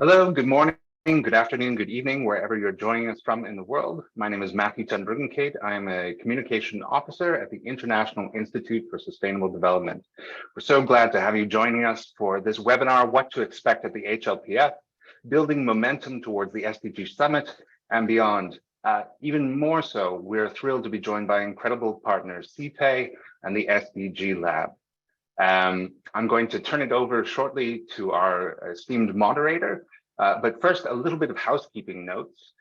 Hello, good morning, good afternoon, good evening, wherever you're joining us from in the world. My name is Matthew Chandrugankate. I am a communication officer at the International Institute for Sustainable Development. We're so glad to have you joining us for this webinar, What to Expect at the HLPF, Building Momentum Towards the SDG Summit and Beyond. Even more so, we're thrilled to be joined by incredible partners, CEPEI and the SDG Lab. I'm going to turn it over shortly to our esteemed moderator, but first a little bit of housekeeping notes.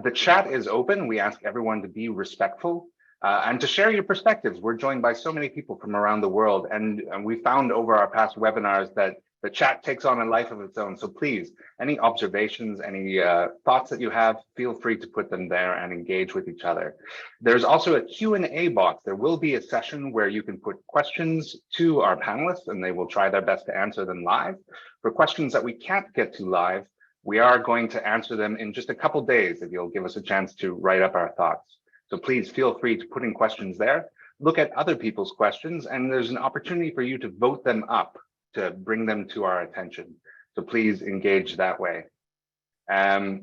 The chat is open. We ask everyone to be respectful and to share your perspectives. We're joined by so many people from around the world, and we found over our past webinars that the chat takes on a life of its own. So please, any observations, any thoughts that you have, feel free to put them there and engage with each other. There's also a Q&A box. There will be a session where you can put questions to our panelists and they will try their best to answer them live. For questions that we can't get to live, we are going to answer them in just a couple days if you'll give us a chance to write up our thoughts. So please feel free to put in questions there. Look at other people's questions and there's an opportunity for you to vote them up to bring them to our attention. So please engage that way.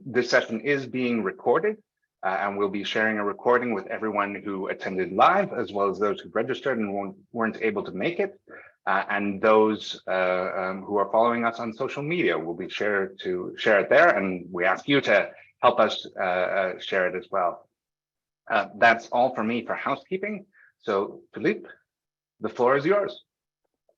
This session is being recorded and we'll be sharing a recording with everyone who attended live, as well as those who registered and weren't able to make it. And those who are following us on social media will be share it there. And we ask you to help us share it as well. That's all for me for housekeeping. So Philipp, the floor is yours.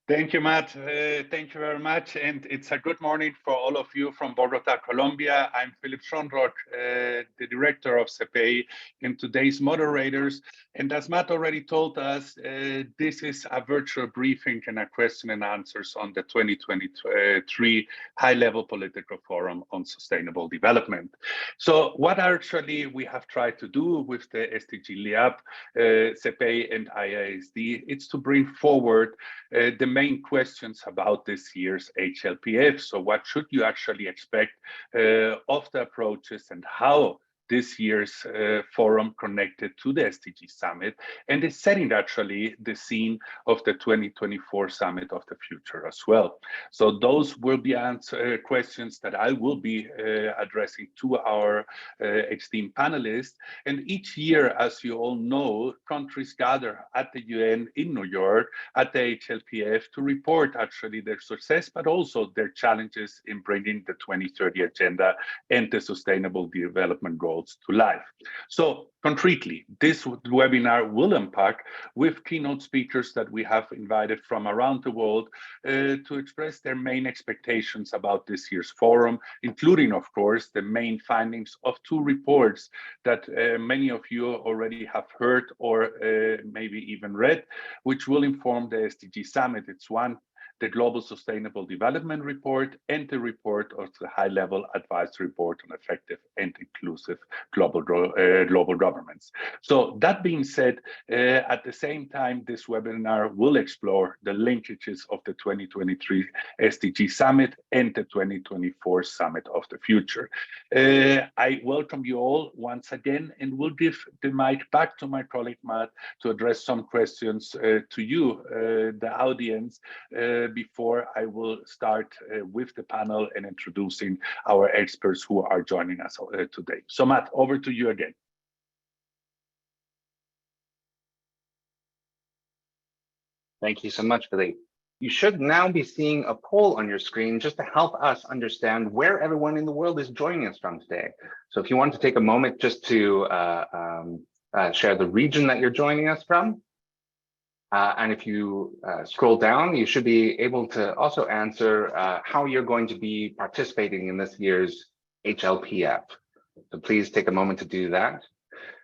Thank you, Matt. Thank you very much. And it's a good morning for all of you from Bogota, Colombia. I'm Philipp Schönrock, the director of CEPEI, and today's moderators. And as Matt already told us, this is a virtual briefing and a question and answers on the 2023 High-Level Political Forum on Sustainable Development. So what actually we have tried to do with the SDG Lab, CEPEI and IISD, it's to bring forward the main questions about this year's HLPF. So what should you actually expect of the approaches and how this year's forum connected to the SDG Summit, and is setting actually the scene of the 2024 Summit of the Future as well. So those will be questions that I will be addressing to our esteemed panelists. And each year, as you all know, countries gather at the UN in New York at the HLPF to report actually their success, but also their challenges in bringing the 2030 agenda and the sustainable development goals to life. So concretely, this webinar will unpack with keynote speakers that we have invited from around the world to express their main expectations about this year's forum, including, of course, the main findings of two reports that many of you already have heard or maybe even read, which will inform the SDG Summit. It's one, the Global Sustainable Development Report, and the report of the High-Level Advisory Board on Effective and Inclusive Global Governments. So that being said, at the same time, this webinar will explore the linkages of the 2023 SDG Summit and the 2024 Summit of the Future. I welcome you all once again, and will give the mic back to my colleague Matt to address some questions to you, the audience, before I will start with the panel and introducing our experts who are joining us today. So Matt, over to you again. Thank you so much, Philipp. You should now be seeing a poll on your screen just to help us understand where everyone in the world is joining us from today. So if you want to take a moment just to share the region that you're joining us from. And if you scroll down, you should be able to also answer how you're going to be participating in this year's HLPF. So please take a moment to do that.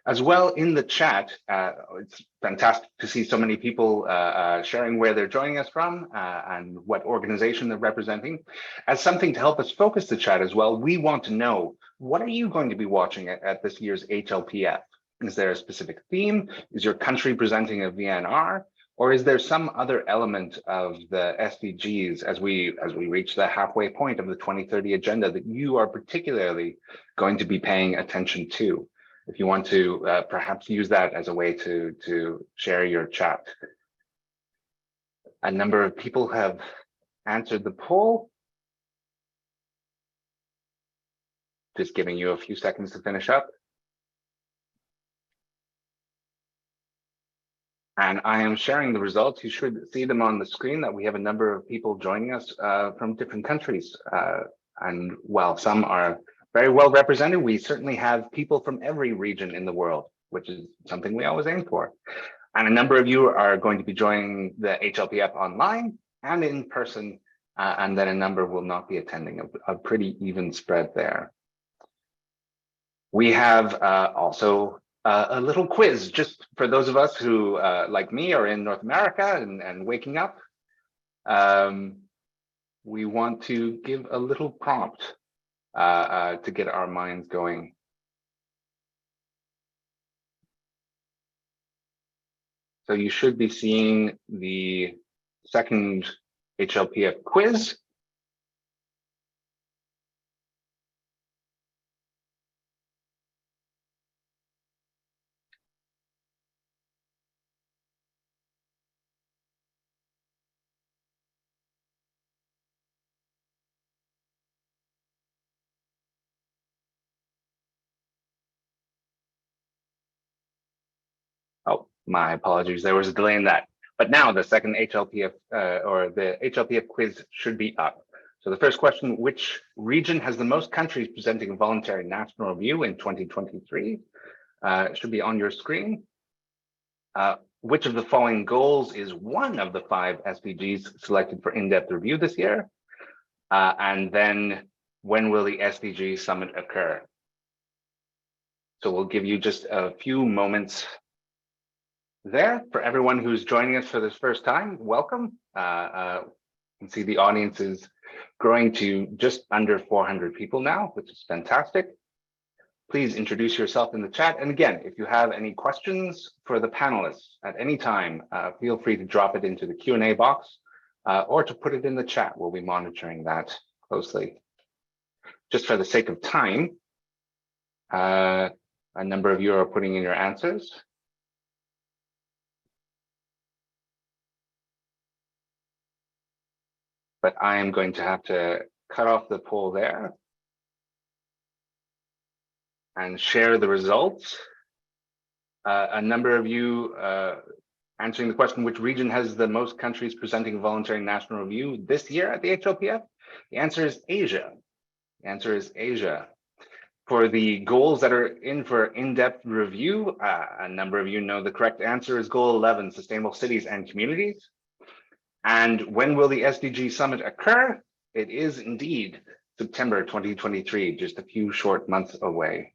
As well, in the chat, it's fantastic to see so many people sharing where they're joining us from and what organization they're representing. As something to help us focus the chat as well, we want to know, what are you going to be watching at this year's HLPF? Is there a specific theme? Is your country presenting a VNR? Or is there some other element of the SDGs as we reach the halfway point of the 2030 agenda that you are particularly going to be paying attention to? If you want to perhaps use that as a way to share your chat. A number of people have answered the poll. Just giving you a few seconds to finish up. And I am sharing the results. You should see them on the screen, that we have a number of people joining us from different countries. And while some are very well represented, we certainly have people from every region in the world, which is something we always aim for. And a number of you are going to be joining the HLPF online and in person, and then a number will not be attending, a pretty even spread there. We have also a little quiz, just for those of us who, like me, are in North America and waking up. We want to give a little prompt to get our minds going. So you should be seeing the second HLPF quiz. Oh, my apologies. There was a delay in that. But now the second HLPF or the HLPF quiz should be up. So the first question, which region has the most countries presenting a voluntary national review in 2023? Should be on your screen. Which of the following goals is one of the 5 SDGs selected for in-depth review this year? And then when will the SDG Summit occur? So we'll give you just a few moments there. For everyone who's joining us for this first time, welcome. You can see the audience is growing to just under 400 people now, which is fantastic. Please introduce yourself in the chat. And again, if you have any questions for the panelists at any time, feel free to drop it into the Q&A box or to put it in the chat. We'll be monitoring that closely. Just for the sake of time, a number of you are putting in your answers. But I am going to have to cut off the poll there and share the results. A number of you answering the question, which region has the most countries presenting a voluntary national review this year at the HLPF? The answer is Asia. The answer is Asia. For the goals that are in for in-depth review, a number of you know the correct answer is goal 11, sustainable cities and communities. And when will the SDG Summit occur? It is indeed September 2023, just a few short months away.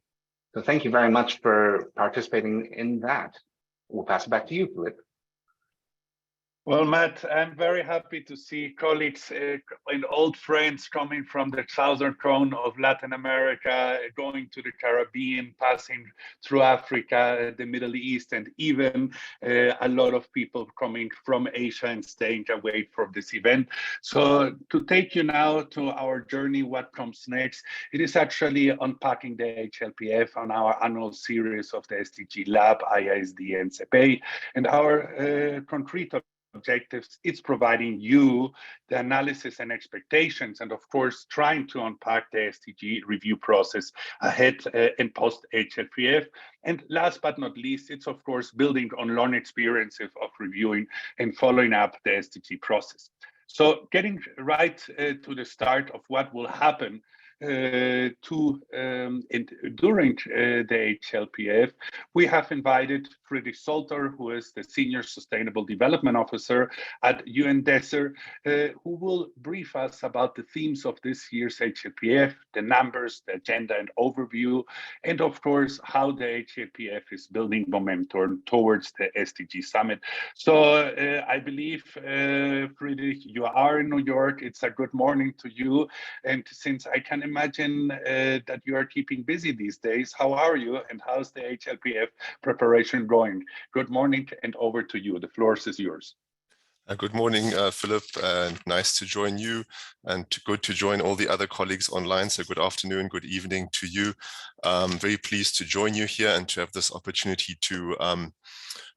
So thank you very much for participating in that. We'll pass it back to you, Philipp. Well, Matt, I'm very happy to see colleagues and old friends coming from the southern cone of Latin America, going to the Caribbean, passing through Africa, the Middle East, and even a lot of people coming from Asia and staying away from this event. So to take you now to our journey, what comes next, it is actually unpacking the HLPF on our annual series of the SDG Lab, IISD, and CEPEI, and our concrete objectives. It's providing you the analysis and expectations, and of course trying to unpack the SDG review process ahead and post HLPF. And last but not least, it's of course building on long experiences of reviewing and following up the SDG process. So getting right to the start of what will happen during the HLPF, we have invited Friedrich, who is the Senior Sustainable Development Officer at UNDESA, who will brief us about the themes of this year's HLPF, the numbers, the agenda and overview, and of course, how the HLPF is building momentum towards the SDG Summit. So I believe, Friedrich, you are in New York. It's a good morning to you. And since I can imagine that you are keeping busy these days, how are you and how's the HLPF preparation going? Good morning and over to you. The floor is yours. Good morning, Philipp, and nice to join you and good to join all the other colleagues online. So good afternoon, good evening to you. Very pleased to join you here and to have this opportunity to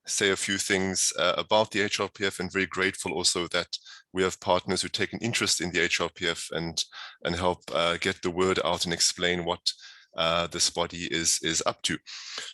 say a few things about the HLPF, and very grateful also that we have partners who take an interest in the HLPF and help get the word out and explain what this body is up to.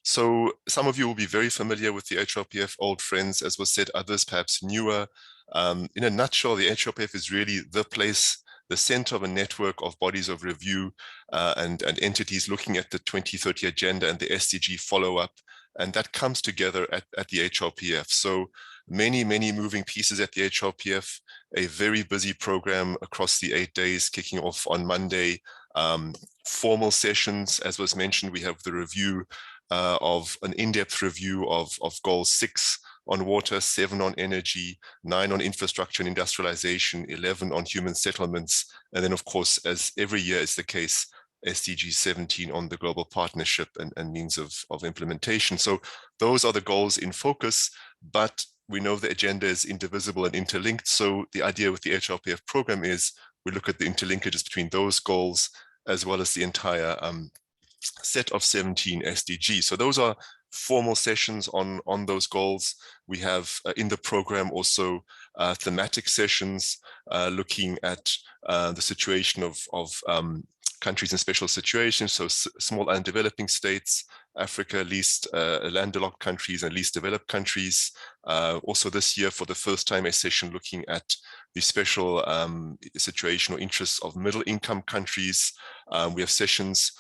So some of you will be very familiar with the HLPF, old friends, as was said, others perhaps newer. In a nutshell, the HLPF is really the place, the center of a network of bodies of review and entities looking at the 2030 agenda and the SDG follow-up. And that comes together at the HLPF. So many moving pieces at the HLPF, a very busy program across the 8 days, kicking off on Monday. Formal sessions, as was mentioned, we have the review of an in-depth review of goal 6 on water, 7 on energy, 9 on infrastructure and industrialization, 11 on human settlements, and then of course, as every year is the case, SDG 17 on the global partnership and means of implementation. So those are the goals in focus, but we know the agenda is indivisible and interlinked. So the idea with the HLPF program is we look at the interlinkages between those goals as well as the entire set of 17 SDGs. So those are formal sessions on those goals. We have in the program also thematic sessions looking at the situation of countries in special situations, so small and developing states, Africa, least landlocked countries and least developed countries. Also this year, for the first time, a session looking at the special situation or interests of middle income countries. We have sessions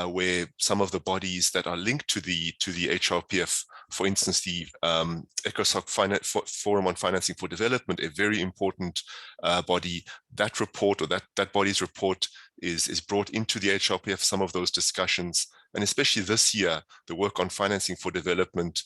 where some of the bodies that are linked to the HLPF, for instance, the ECOSOC Forum on Financing for Development, a very important body, that report or that body's report is brought into the HLPF, some of those discussions. And especially this year, the work on financing for development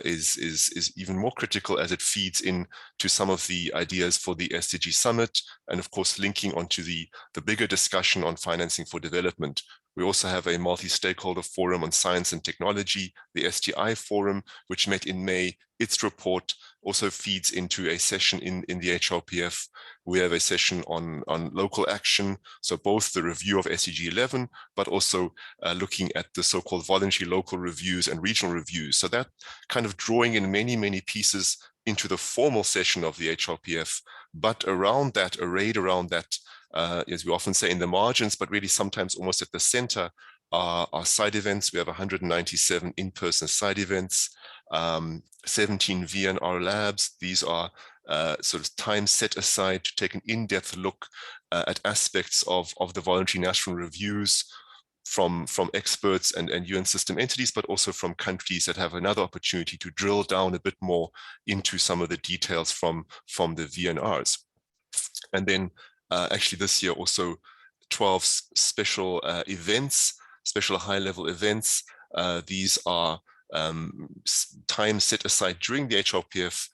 is even more critical as it feeds in to some of the ideas for the SDG Summit, and of course, linking onto the bigger discussion on financing for development. We also have a multi-stakeholder forum on science and technology, the STI forum, which met in May. Its report also feeds into a session in the HLPF. We have a session on local action, so both the review of SDG 11, but also looking at the so-called voluntary local reviews and regional reviews. So that kind of drawing in many pieces into the formal session of the HLPF, but around that, arrayed around that, as we often say, in the margins, but really sometimes almost at the center, are side events. We have 197 in-person side events, 17 VNR labs. These are sort of time set aside to take an in-depth look at aspects of the voluntary national reviews from experts and UN system entities, but also from countries that have another opportunity to drill down a bit more into some of the details from the VNRs. And then actually this year also 12 special events, special high-level events. These are time set aside during the HLPF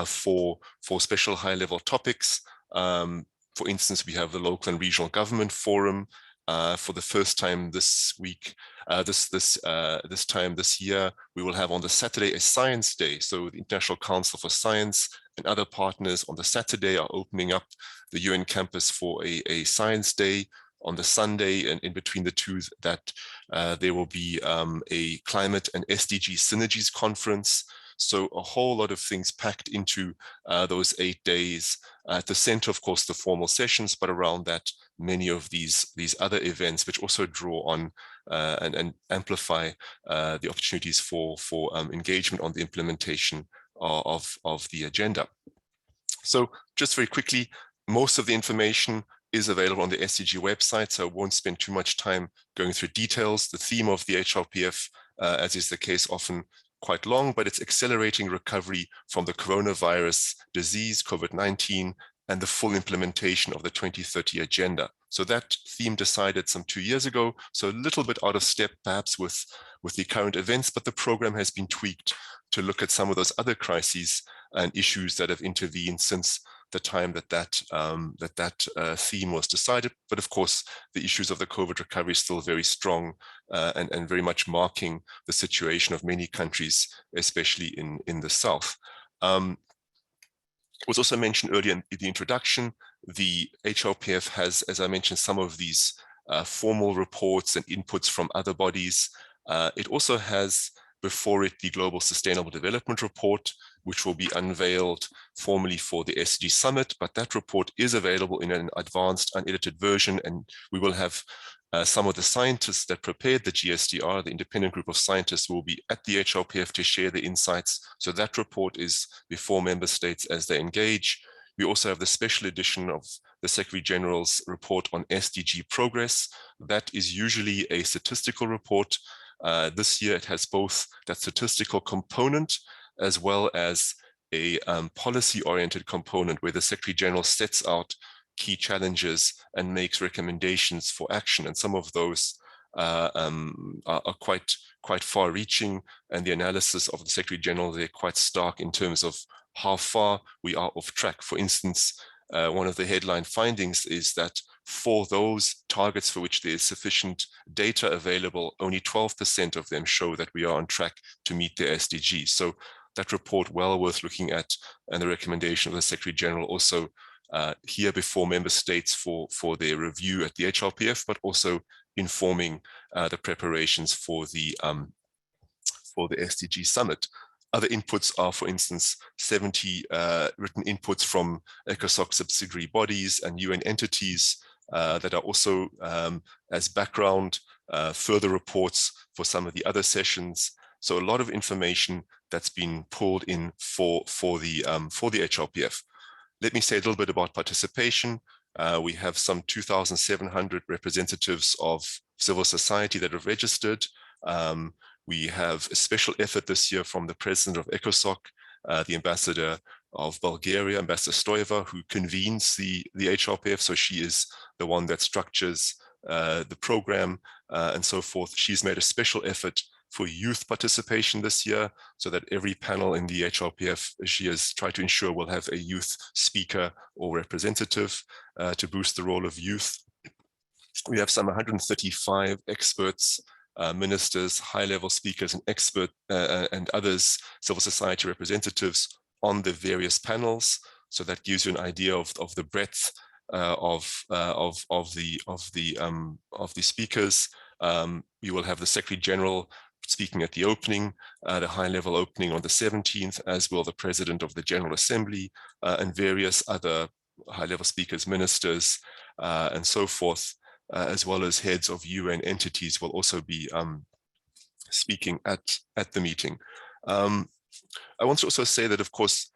for special high-level topics. For instance, we have the local and regional government forum for the first time this week. This time this year, we will have on the Saturday a science day. So the International Council for Science and other partners on the Saturday are opening up the UN campus for a science day. On the Sunday, and in between the two, that there will be a climate and SDG synergies conference. So a whole lot of things packed into those 8 days. At the center, of course, the formal sessions, but around that, many of these other events, which also draw on and amplify the opportunities for engagement on the implementation of the agenda. So just very quickly, most of the information is available on the SDG website, so I won't spend too much time going through details. The theme of the HLPF, as is the case, often quite long, but it's accelerating recovery from the coronavirus disease, COVID-19, and the full implementation of the 2030 agenda. So that theme decided some 2 years ago, so a little bit out of step perhaps with the current events, but the program has been tweaked to look at some of those other crises and issues that have intervened since the time that theme was decided. But of course, the issues of the COVID recovery is still very strong and very much marking the situation of many countries, especially in the South. It was also mentioned earlier in the introduction, the HLPF has, as I mentioned, some of these formal reports and inputs from other bodies. It also has before it the Global Sustainable Development Report, which will be unveiled formally for the SDG Summit, but that report is available in an advanced, unedited version, and we will have Some of the scientists that prepared the GSDR, the independent group of scientists, will be at the HLPF to share the insights. So that report is before member states as they engage. We also have the special edition of the Secretary General's report on SDG progress. That is usually a statistical report. This year it has both that statistical component as well as a policy-oriented component where the Secretary General sets out key challenges and makes recommendations for action. And some of those are quite far-reaching, and the analysis of the Secretary General, they're quite stark in terms of how far we are off track. For instance, one of the headline findings is that for those targets for which there is sufficient data available, only 12% of them show that we are on track to meet the SDGs. So that report well worth looking at, and the recommendation of the Secretary General also here before member states for their review at the HLPF, but also informing the preparations for the SDG Summit. Other inputs are, for instance, 70 written inputs from ECOSOC subsidiary bodies and UN entities that are also as background, further reports for some of the other sessions. So a lot of information that's been pulled in for the HLPF. Let me say a little bit about participation. We have some 2,700 representatives of civil society that have registered. We have a special effort this year from the president of ECOSOC, the ambassador of Bulgaria, Ambassador Stoeva, who convenes the HLPF. So she is the one that structures the program and so forth. She's made a special effort for youth participation this year, so that every panel in the HLPF, she has tried to ensure will have a youth speaker or representative to boost the role of youth. We have some 135 experts, ministers, high-level speakers, and and others, civil society representatives on the various panels. So that gives you an idea of the breadth of the speakers. We will have the Secretary General speaking at the opening, the high-level opening on the 17th, as will the President of the General Assembly and various other high-level speakers, ministers, and so forth, as well as heads of UN entities will also be speaking at the meeting. I want to also say that, of course,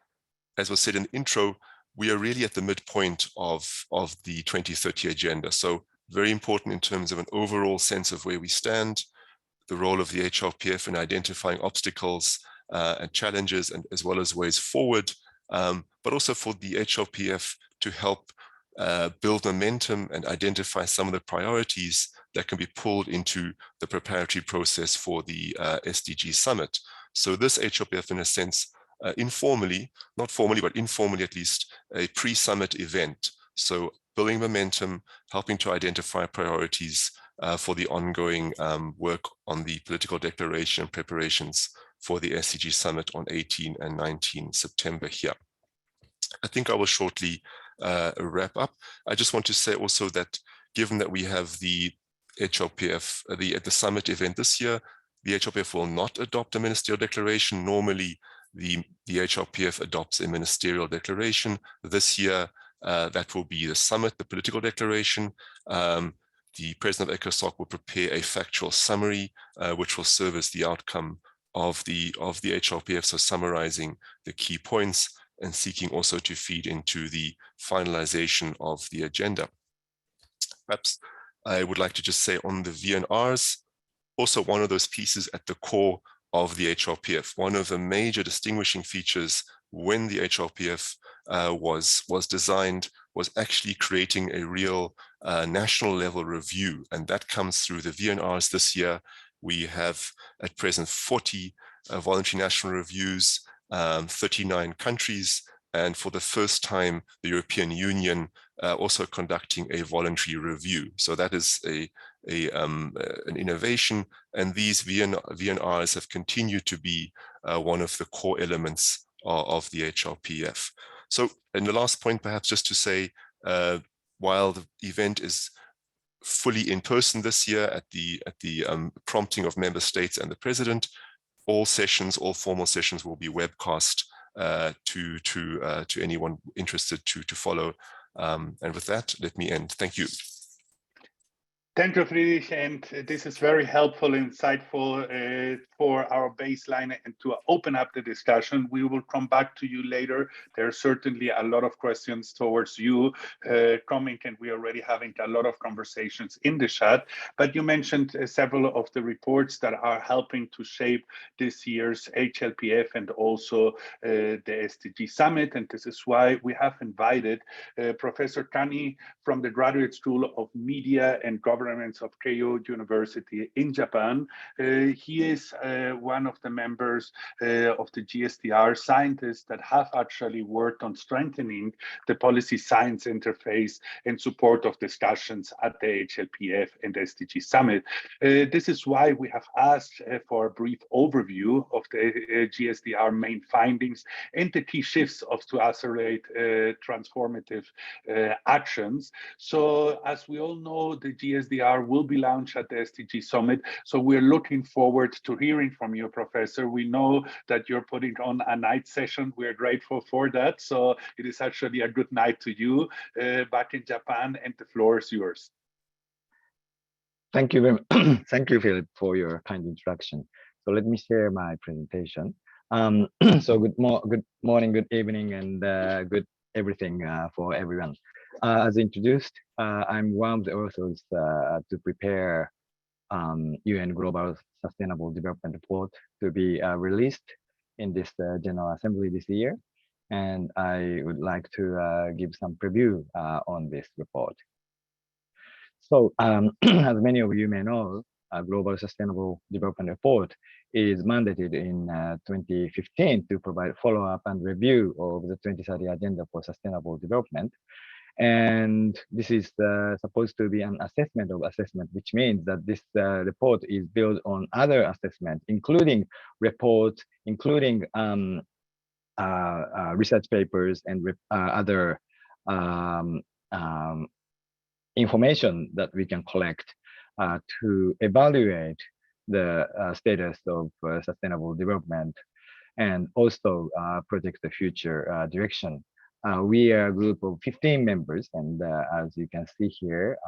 as was said in the intro, we are really at the midpoint of the 2030 agenda. So very important in terms of an overall sense of where we stand, the role of the HLPF in identifying obstacles and challenges, and as well as ways forward, but also for the HLPF to help build momentum and identify some of the priorities that can be pulled into the preparatory process for the SDG Summit. So this HLPF, in a sense, informally, not formally, but informally at least, a pre-summit event. So building momentum, helping to identify priorities for the ongoing work on the political declaration and preparations for the SDG Summit on 18 and 19 September here. I think I will shortly wrap up. I just want to say also that given that we have the HLPF, the summit event this year, the HLPF will not adopt a ministerial declaration. Normally, the HLPF adopts a ministerial declaration. This year, that will be the summit, the political declaration. The president of ECOSOC will prepare a factual summary, which will serve as the outcome of the HLPF, so summarizing the key points and seeking also to feed into the finalization of the agenda. Perhaps I would like to just say on the VNRs, also one of those pieces at the core of the HLPF. One of the major distinguishing features when the HLPF was designed was actually creating a real national level review, and that comes through the VNRs this year. We have at present 40 voluntary national reviews, 39 countries, and for the first time, the European Union also conducting a voluntary review. So that is an innovation, and these VNRs have continued to be one of the core elements of the HLPF. So, and the last point, perhaps just to say, while the event is fully in person this year at the prompting of member states and the president, all formal sessions will be webcast to anyone interested to follow. And with that, let me end. Thank you. Thank you, Friedrich, and this is very helpful, insightful for our baseline and to open up the discussion. We will come back to you later. There are certainly a lot of questions towards you coming, and we are already having a lot of conversations in the chat. But you mentioned several of the reports that are helping to shape this year's HLPF and also the SDG Summit, and this is why we have invited Professor Kanie from the Graduate School of Media and Governance of Keio University in Japan. He is one of the members of the GSDR scientists that have actually worked on strengthening the policy science interface in support of discussions at the HLPF and SDG Summit. This is why we have asked for a brief overview of the GSDR main findings and the key shifts of to accelerate transformative actions. So as we all know, the GSDR will be launched at the SDG Summit. So we're looking forward to hearing from you, Professor. We know that you're putting on a night session. We're grateful for that. So it is actually a good night to you back in Japan, and the floor is yours. Thank you very much. Thank you, Philip, for your kind introduction. So let me share my presentation. So good morning, good evening, and good everything for everyone. As introduced, I'm one of the authors to prepare UN Global Sustainable Development Report to be released in this General Assembly this year. And I would like to give some preview on this report. So as many of you may know, a Global Sustainable Development Report is mandated in 2015 to provide follow-up and review of the 2030 Agenda for Sustainable Development. And this is supposed to be an assessment of assessment, which means that this report is built on other assessments, including reports, including research papers and other information that we can collect to evaluate the status of sustainable development and also project the future direction. We are a group of 15 members, and as you can see here,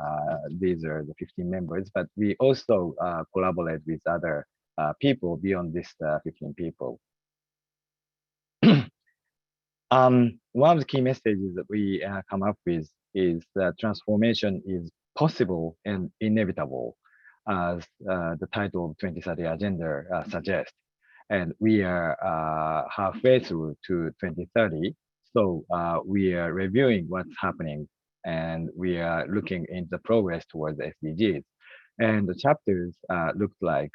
these are the 15 members, but we also collaborate with other people beyond this 15 people. One of the key messages that we come up with is that transformation is possible and inevitable, as the title of 2030 Agenda suggests. And we are halfway through to 2030. So we are reviewing what's happening, and we are looking into the progress towards the SDGs. And the chapters look like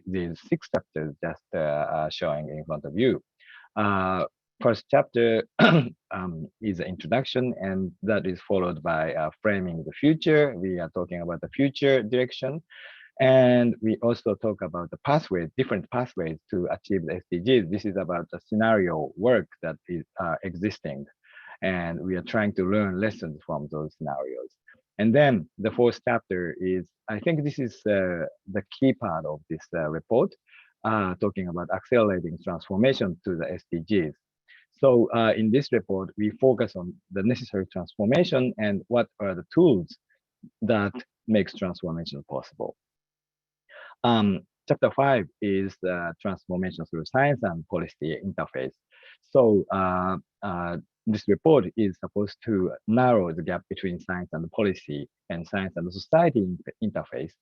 these 6 chapters just showing in front of you. First chapter is an introduction, and that is followed by framing the future. We are talking about the future direction. And we also talk about the pathways, different pathways to achieve the SDGs. This is about the scenario work that is existing. And we are trying to learn lessons from those scenarios. And then the 4th chapter is, I think this is the key part of this report, talking about accelerating transformation to the SDGs. So in this report, we focus on the necessary transformation and what are the tools that makes transformation possible. Chapter 5 is transformation through science and policy interface. So this report is supposed to narrow the gap between science and policy and science and society interface.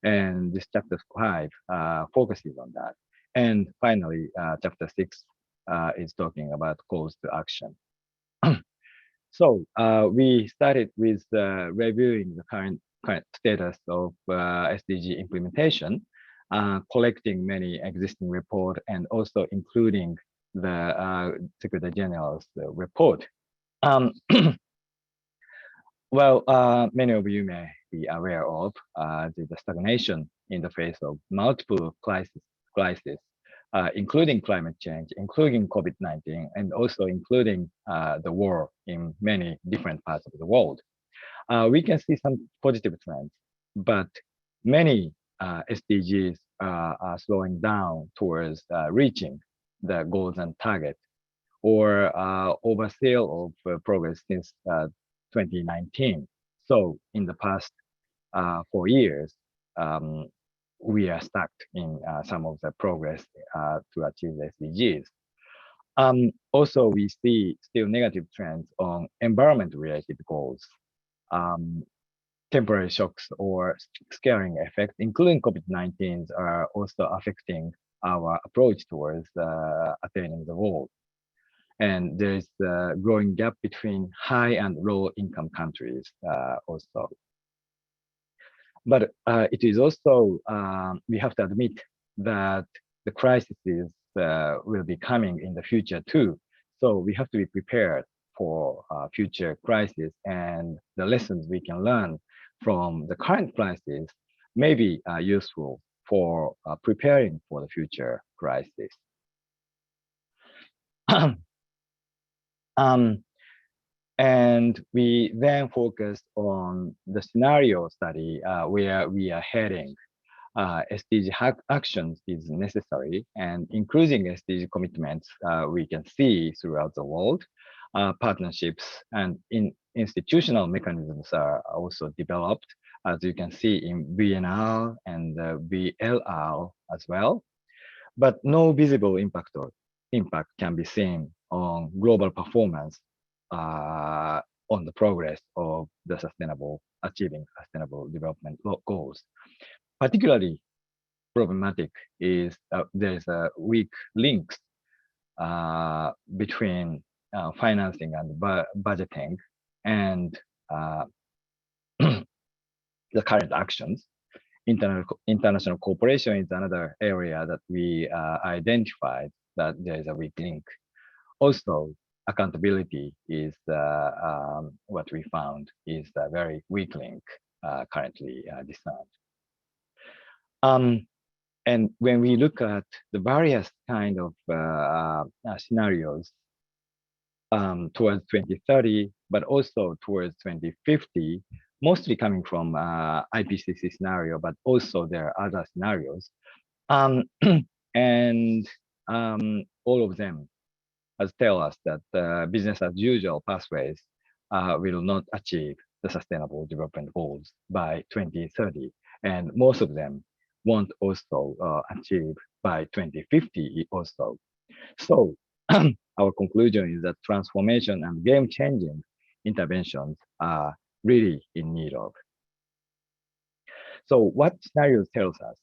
And this chapter 5 focuses on that. And finally, chapter 6 is talking about calls to action. So we started with reviewing the current status of SDG implementation, collecting many existing reports and also including the Secretary General's report. Well, many of you may be aware of the stagnation in the face of multiple crises, including climate change, including COVID-19, and also including the war in many different parts of the world. We can see some positive trends, but many SDGs are slowing down towards reaching the goals and targets, or oversale of progress since 2019. So in the past for years, we are stuck in some of the progress to achieve the SDGs. Also, we see still negative trends on environment-related goals. Temporary shocks or scaling effects, including COVID-19, are also affecting our approach towards attaining the goal. And there is a growing gap between high and low income countries also. But it is also, we have to admit that the crises will be coming in the future too. So we have to be prepared for future crises, and the lessons we can learn from the current crisis may be useful for preparing for the future crisis. And we then focused on the scenario study where we are heading. SDG actions is necessary, and including SDG commitments we can see throughout the world. Partnerships and institutional mechanisms are also developed, as you can see in VNR and VLR as well. But no visible impact can be seen on global performance on the progress of the achieving sustainable development goals. Particularly problematic is there's a weak links between financing and budgeting and the current actions. International cooperation is another area that we identified that there is a weak link. Also, accountability is what we found is a very weak link currently discerned. And when we look at the various kind of scenarios towards 2030, but also towards 2050, mostly coming from IPCC scenario, but also there are other scenarios. And all of them has tell us that business as usual pathways will not achieve the sustainable development goals by 2030. And most of them won't also achieve by 2050 also. So our conclusion is that transformation and game-changing interventions are really in need of. So what scenarios tells us?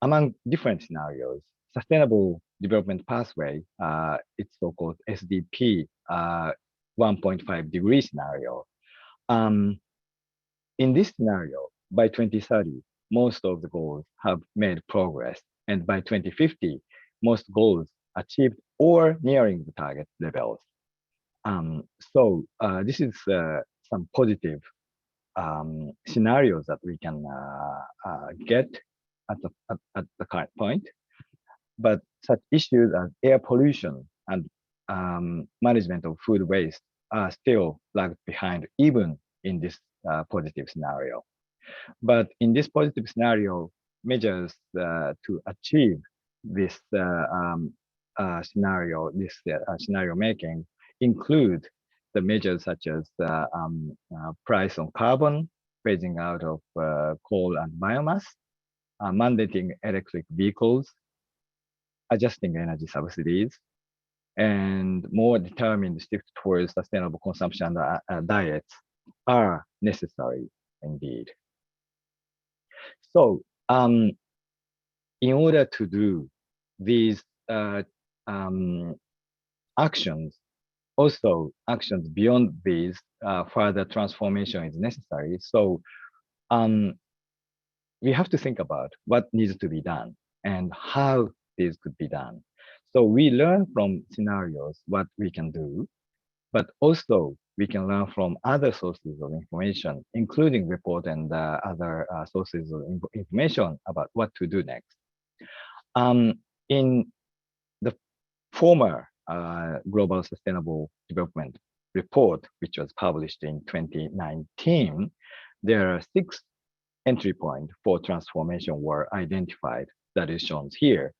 Among different scenarios, sustainable development pathway, it's so-called SDP 1.5 degree scenario. In this scenario, by 2030, most of the goals have made progress. And by 2050, most goals achieved or nearing the target levels. So this is some positive scenarios that we can get at the current point. But such issues as air pollution and management of food waste are still lagged behind even in this positive scenario. But in this positive scenario, measures to achieve this scenario making include the measures such as price on carbon, phasing out of coal and biomass, mandating electric vehicles, adjusting energy subsidies, and more determined shift towards sustainable consumption diets are necessary indeed. So in order to do these actions, also actions beyond these, further transformation is necessary. So we have to think about what needs to be done and how this could be done. So we learn from scenarios what we can do, but also we can learn from other sources of information, including report and other sources of information about what to do next. In the former Global Sustainable Development Report, which was published in 2019, there are 6 entry points for transformation were identified that is shown here.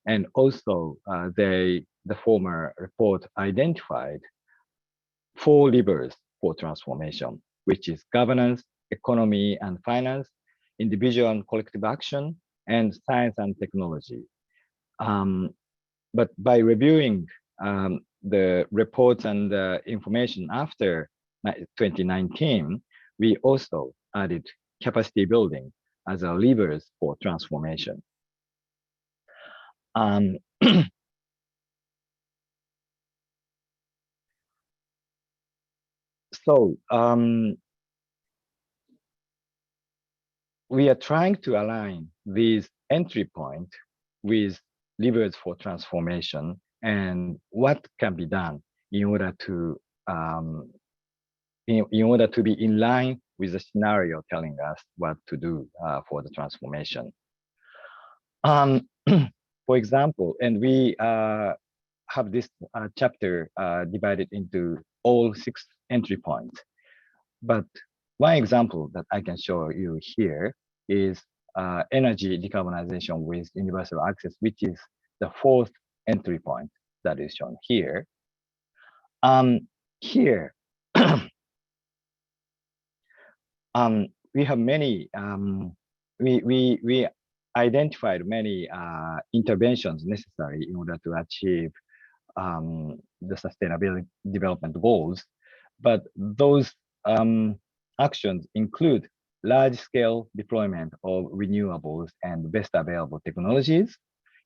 And also the former report identified 4 levers for transformation, which is governance, economy and finance, individual and collective action, and science and technology. But by reviewing the reports and information after 2019, we also added capacity building as a levers for transformation. So we are trying to align these entry points with levers for transformation and what can be done in order to be in line with the scenario telling us what to do for the transformation. For example, and we have this chapter divided into all 6 entry points. But one example that I can show you here is energy decarbonization with universal access, which is the 4th entry point that is shown here. Here, we have many, we identified many interventions necessary in order to achieve the sustainable development goals. But those actions include large-scale deployment of renewables and best available technologies,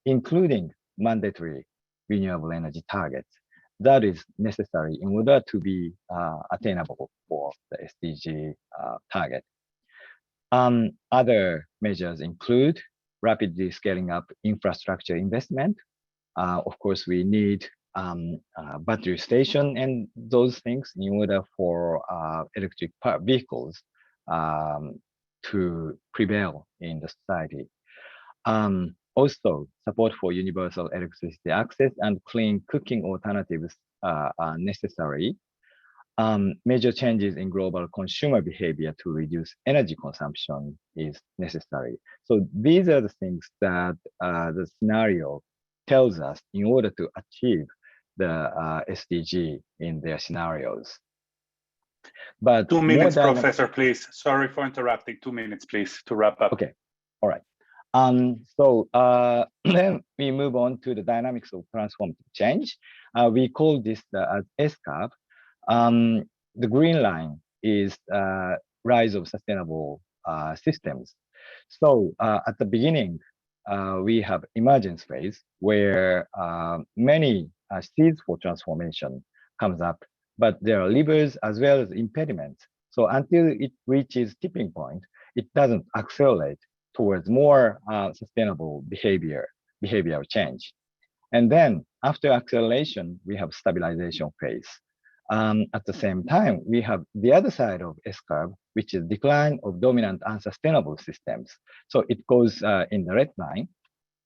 including mandatory renewable energy targets. That is necessary in order to be attainable for the SDG target. Other measures include rapidly scaling up infrastructure investment. Of course, we need battery station and those things in order for electric vehicles to prevail in the society. Also, support for universal electricity access and clean cooking alternatives are necessary. Major changes in global consumer behavior to reduce energy consumption is necessary. So these are the things that the scenario tells us in order to achieve the SDG in their scenarios. But 2 minutes, Professor, please. Sorry for interrupting. 2 minutes, please, to wrap up. Okay, all right. So then we move on to the dynamics of transformative change. We call this as S-curve. The green line is rise of sustainable systems. So at the beginning, we have emergence phase where many seeds for transformation comes up, but there are levers as well as impediments. So until it reaches tipping point, it doesn't accelerate towards more sustainable behavioral change. And then after acceleration, we have stabilization phase. At the same time, we have the other side of S-curve, which is decline of dominant unsustainable systems. So it goes in the red line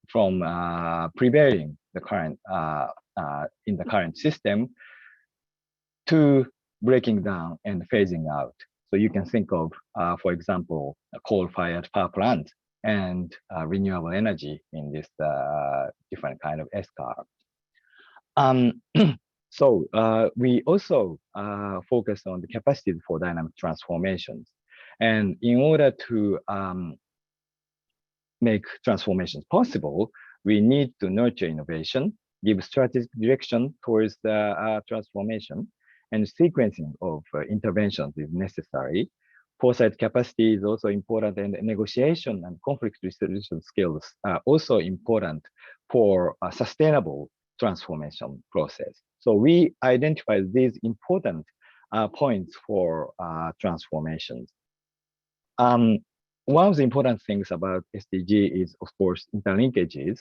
from prevailing the current in the current system to breaking down and phasing out. So you can think of, for example, coal-fired power plant and renewable energy in this different kind of S-curve. So we also focus on the capacities for dynamic transformations. And in order to make transformations possible, we need to nurture innovation, give strategic direction towards the transformation, and sequencing of interventions is necessary. Foresight capacity is also important, and negotiation and conflict resolution skills are also important for a sustainable transformation process. So we identify these important points for transformations. One of the important things about SDG is, of course, interlinkages.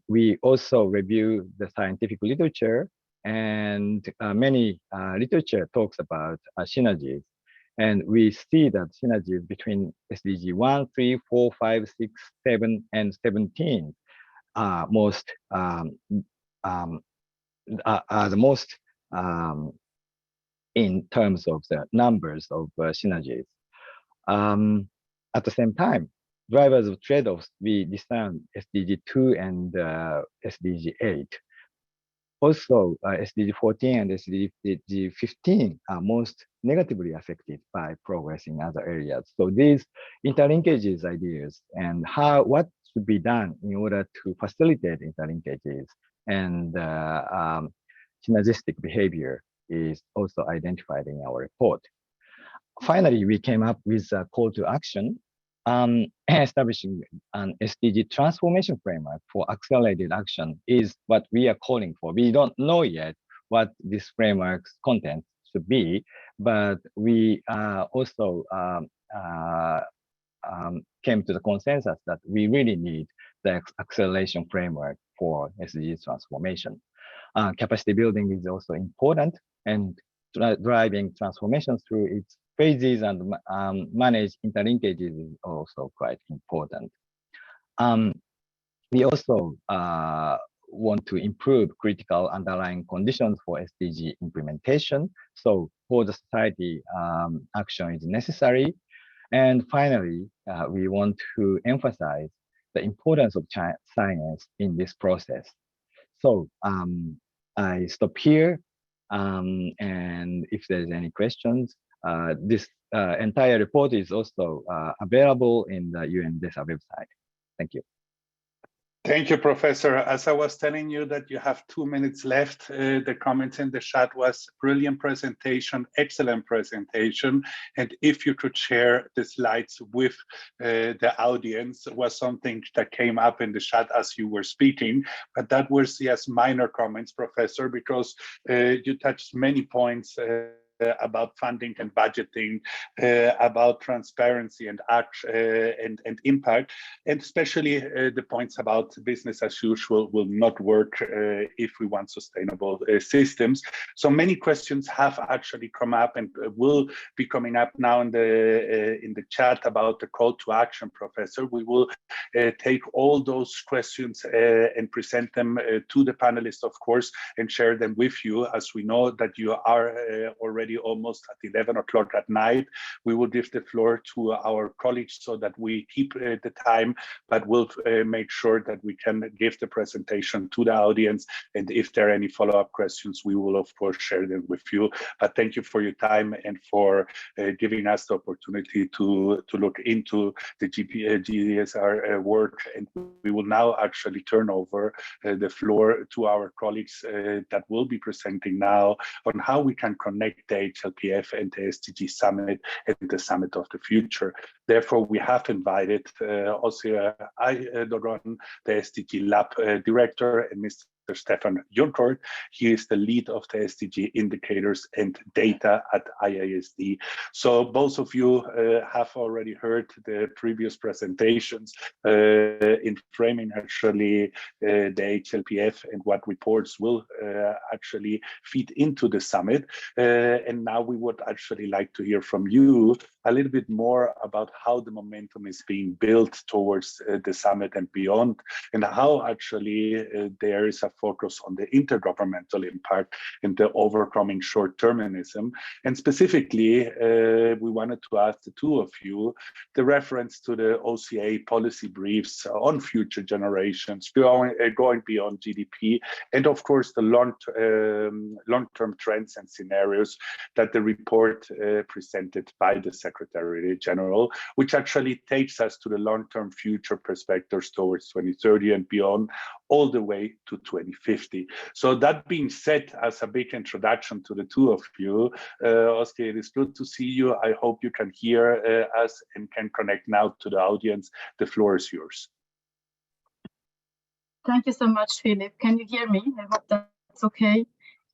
We also review the scientific literature, and many literature talks about synergies. And we see that synergies between SDG 1, 3, 4, 5, 6, 7, and 17 are the most in terms of the numbers of synergies. At the same time, drivers of trade-offs, we discern SDG 2 and SDG 8. Also, SDG 14 and SDG 15 are most negatively affected by progress in other areas. So these interlinkages ideas and what should be done in order to facilitate interlinkages and synergistic behavior is also identified in our report. Finally, we came up with a call to action, establishing an SDG transformation framework for accelerated action is what we are calling for. We don't know yet what this framework's content should be, but we also came to the consensus that we really need the acceleration framework for SDG transformation. Capacity building is also important, and driving transformation through its phases and manage interlinkages is also quite important. We also want to improve critical underlying conditions for SDG implementation. So for the society, action is necessary. And finally, we want to emphasize the importance of science in this process. So I stop here. And if there's any questions, this entire report is also available in the UNDESA website. Thank you. Thank you, Professor. As I was telling you that you have 2 minutes left, the comments in the chat was brilliant presentation, excellent presentation. And if you could share the slides with the audience was something that came up in the chat as you were speaking, but that was yes, minor comments, Professor, because you touched many points about funding and budgeting, about transparency and and impact, and especially the points about business as usual will not work if we want sustainable systems. So many questions have actually come up and will be coming up now in the chat about the call to action, Professor. We will take all those questions and present them to the panelists, of course, and share them with you, as we know that you are already almost at 11 o'clock at night. We will give the floor to our colleagues so that we keep the time, but we'll make sure that we can give the presentation to the audience. And if there are any follow-up questions, we will of course share them with you. But thank you for your time and for giving us the opportunity to look into the GSDR work. And we will now actually turn over the floor to our colleagues that will be presenting now on how we can connect the HLPF and the SDG Summit and the Summit of the Future. Therefore, we have invited Oezge Aydogan, the SDG Lab Director, and Mr. Stefan Jungcurt. He is the lead of the SDG indicators and data at IISD. So both of you have already heard the previous presentations in framing actually the HLPF and what reports will actually feed into the summit. And now we would actually like to hear from you a little bit more about how the momentum is being built towards the summit and beyond, and how actually there is a focus on the intergovernmental impact and the overcoming short-termism. And specifically, we wanted to ask the two of you the reference to the OCA policy briefs on future generations, going beyond GDP, and of course the long-term trends and scenarios that the report presented by the Secretary General, which actually takes us to the long-term future perspectives towards 2030 and beyond, all the way to 2050. So that being said, as a big introduction to the two of you, Oezge, it is good to see you. I hope you can hear us and can connect now to the audience. The floor is yours. Thank you so much, Philip. Can you hear me? I hope that's okay.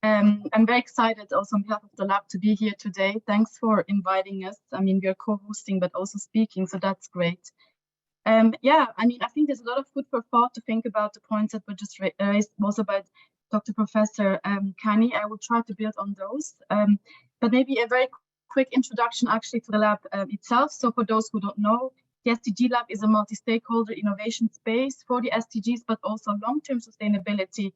I'm very excited also on behalf of the lab to be here today. Thanks for inviting us. I mean, we are co-hosting, but also speaking, so that's great. Yeah, I mean, I think there's a lot of food for thought to think about the points that were just raised also by Dr. Professor Kanie. I will try to build on those, but maybe a very quick introduction actually to the lab itself. So for those who don't know, the SDG Lab is a multi-stakeholder innovation space for the SDGs, but also long-term sustainability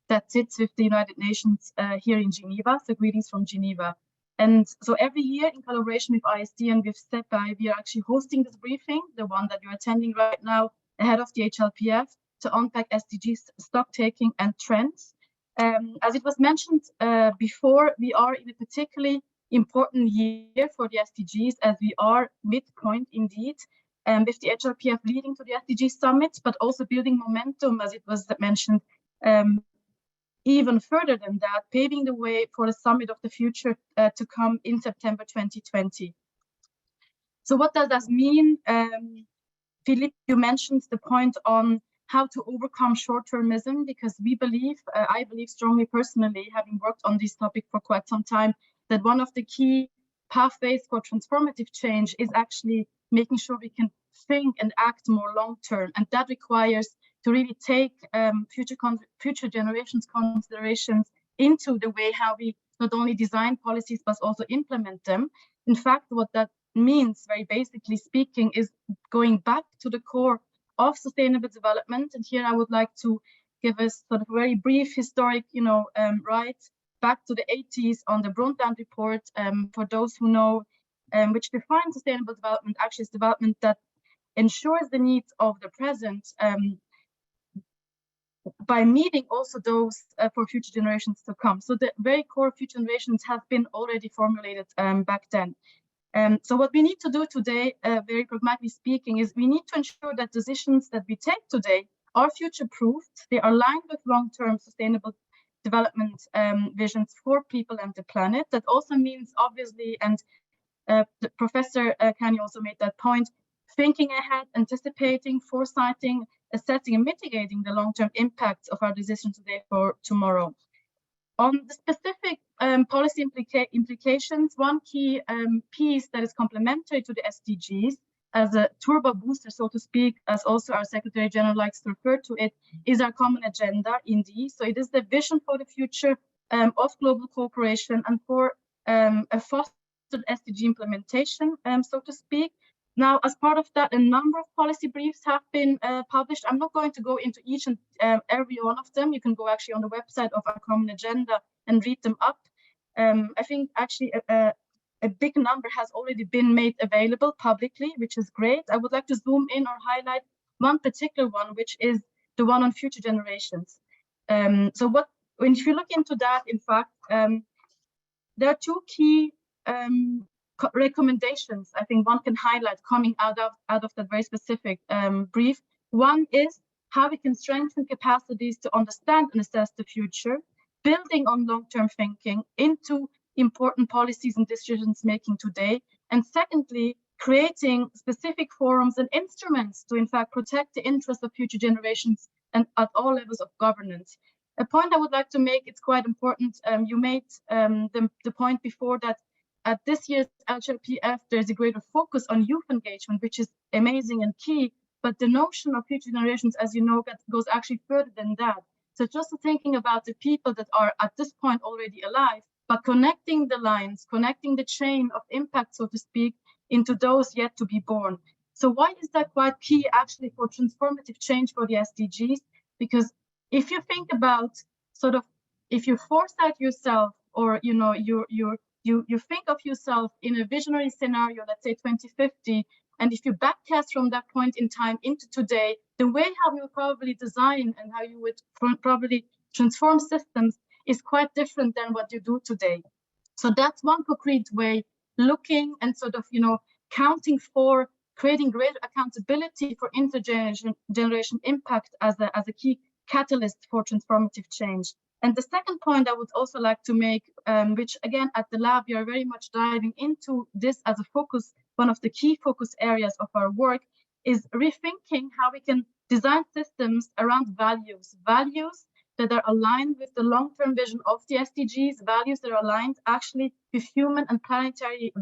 that sits with the United Nations here in Geneva. So greetings from Geneva. And so every year in collaboration with IISD and with CEPEI, we are actually hosting this briefing, the one that you're attending right now, ahead of the HLPF, to unpack SDGs stock taking and trends. As it was mentioned before, we are in a particularly important year for the SDGs, as we are midpoint indeed, with the HLPF leading to the SDG Summit, but also building momentum, as it was mentioned, even further than that, paving the way for the Summit of the Future to come in September 2020. So what does that mean? Philipp, you mentioned the point on how to overcome short-termism, because we believe, I believe strongly personally, having worked on this topic for quite some time, that one of the key pathways for transformative change is actually making sure we can think and act more long-term. And that requires to really take future generations' considerations into the way how we not only design policies, but also implement them. In fact, what that means, very basically speaking, is going back to the core of sustainable development. And here I would like to give us sort of a very brief historic, right back to the 80s on the Brundtland report. For those who know, which defines sustainable development, actually is development that ensures the needs of the present by meeting also those for future generations to come. So the very core of future generations have been already formulated back then. So what we need to do today, very pragmatically speaking, is we need to ensure that decisions that we take today are future-proofed. They are aligned with long-term sustainable development visions for people and the planet. That also means, obviously, and Professor Kanie also made that point, thinking ahead, anticipating, foresighting, assessing and mitigating the long-term impacts of our decisions today for tomorrow. On the specific policy implications, one key piece that is complementary to the SDGs as a turbo booster, so to speak, as also our Secretary General likes to refer to it, is our common agenda, indeed. So it is the vision for the future of global cooperation and for a fostered SDG implementation, so to speak. Now, as part of that, a number of policy briefs have been published. I'm not going to go into each and every one of them. You can go actually on the website of our common agenda and read them up. I think actually a big number has already been made available publicly, which is great. I would like to zoom in or highlight one particular one, which is the one on future generations. If you look into that, in fact, there are two key recommendations I think one can highlight coming out of that very specific brief. One is how we can strengthen capacities to understand and assess the future, building on long-term thinking into important policies and decisions making today. And secondly, creating specific forums and instruments to in fact protect the interests of future generations and at all levels of governance. A point I would like to make, it's quite important. You made the point before that at this year's HLPF, there's a greater focus on youth engagement, which is amazing and key. But the notion of future generations, as you know, goes actually further than that. So just thinking about the people that are at this point already alive, but connecting the lines, connecting the chain of impact, so to speak, into those yet to be born. So why is that quite key actually for transformative change for the SDGs? Because if you think about sort of, if you force out yourself, or you think of yourself in a visionary scenario, let's say 2050, and if you backcast from that point in time into today, the way how you probably design and how you would probably transform systems is quite different than what you do today. So that's one concrete way, looking and sort of, counting for creating greater accountability for intergeneration impact as a key catalyst for transformative change. And the second point I would also like to make, which again at the lab, we are very much diving into this as a focus, one of the key focus areas of our work, is rethinking how we can design systems around values that are aligned with the long-term vision of the SDGs, values that are aligned actually with human and planetary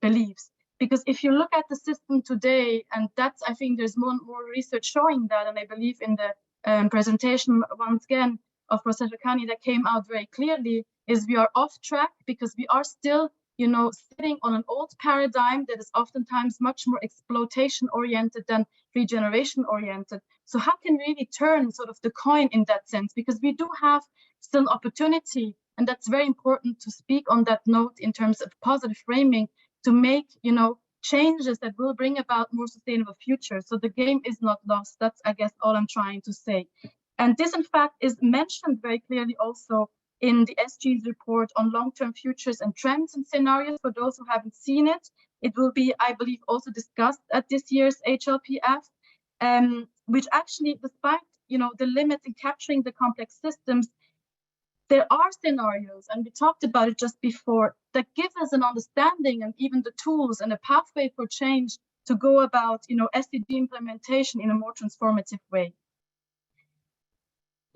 beliefs. Because if you look at the system today, and that's, I think there's more and more research showing that, and I believe in the presentation once again of Professor Kanie that came out very clearly, is we are off track because we are still, sitting on an old paradigm that is oftentimes much more exploitation oriented than regeneration oriented. So how can we really turn sort of the coin in that sense? Because we do have still opportunity, and that's very important to speak on that note in terms of positive framing to make, changes that will bring about more sustainable future. So the game is not lost. That's, I guess, all I'm trying to say. And this, in fact, is mentioned very clearly also in the SDGs report on long-term futures and trends and scenarios. For those who haven't seen it, it will be, I believe, also discussed at this year's HLPF, which actually, despite the limits in capturing the complex systems, there are scenarios, and we talked about it just before, that give us an understanding and even the tools and a pathway for change to go about SDG implementation in a more transformative way.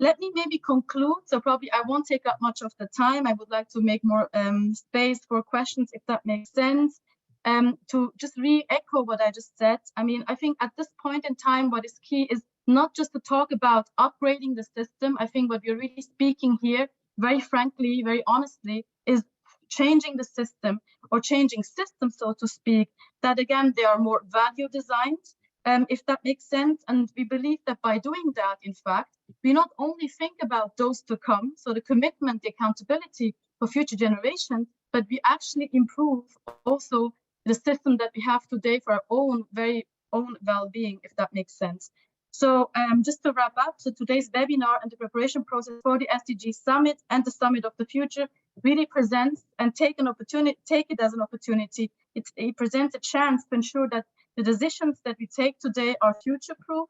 Let me maybe conclude. So probably I won't take up much of the time. I would like to make more space for questions, if that makes sense. To just re-echo what I just said. I mean, I think at this point in time, what is key is not just to talk about upgrading the system. I think what we're really speaking here, very frankly, very honestly, is changing the system or changing systems, so to speak, that again, they are more value designed, if that makes sense. And we believe that by doing that, in fact, we not only think about those to come, so the commitment, the accountability for future generations, but we actually improve also the system that we have today for our own very own well-being, if that makes sense. So just to wrap up, so today's webinar and the preparation process for the SDG Summit and the Summit of the Future really presents and take it as an opportunity. It presents a chance to ensure that the decisions that we take today are future-proof,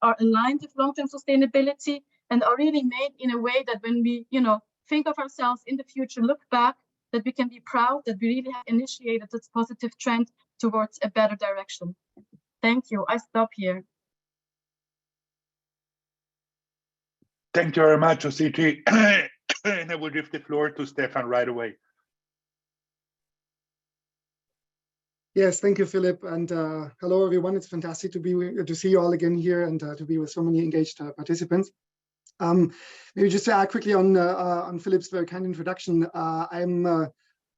are aligned with long-term sustainability, and are really made in a way that when we, think of ourselves in the future, look back, that we can be proud that we really have initiated this positive trend towards a better direction. Thank you. I stop here. Thank you very much, Oezge. And I will give the floor to Stefan right away. Yes, thank you, Philipp, and hello, everyone. It's fantastic to see you all again here and to be with so many engaged participants. Maybe just to add quickly on Philipp's very kind introduction. I'm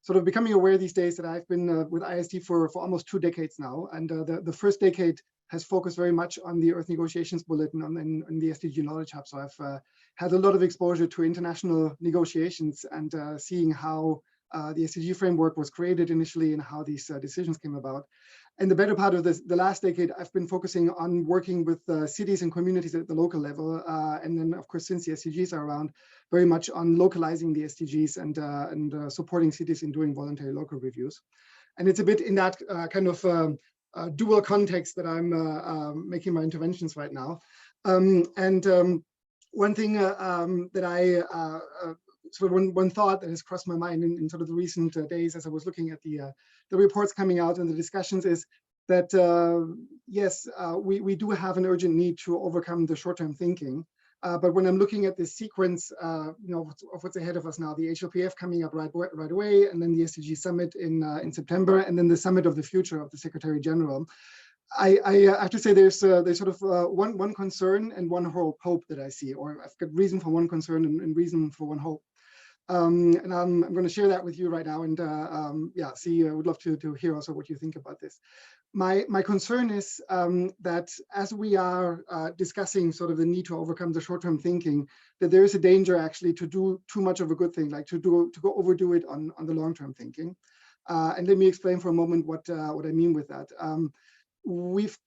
sort of becoming aware these days that I've been with IISD for almost 2 decades now, and the first decade has focused very much on the Earth Negotiations Bulletin and the SDG Knowledge Hub. So I've had a lot of exposure to international negotiations and seeing how the SDG framework was created initially and how these decisions came about. And the better part of the last decade, I've been focusing on working with cities and communities at the local level. And then, of course, since the SDGs are around, very much on localizing the SDGs and supporting cities in doing voluntary local reviews. And it's a bit in that kind of dual context that I'm making my interventions right now. One thing that I sort of one thought that has crossed my mind in sort of the recent days as I was looking at the reports coming out and the discussions is that yes, we do have an urgent need to overcome the short-term thinking. But when I'm looking at this sequence, of what's ahead of us now, the HLPF coming up right away, and then the SDG Summit in September, and then the Summit of the Future of the Secretary General, I have to say there's sort of one concern and one hope that I see, or I've got reason for one concern and reason for one hope. And I'm going to share that with you right now, and yeah, I would love to hear also what you think about this. My concern is that as we are discussing sort of the need to overcome the short-term thinking, that there is a danger actually to do too much of a good thing, like to go overdo it on the long-term thinking. And let me explain for a moment what I mean with that. We've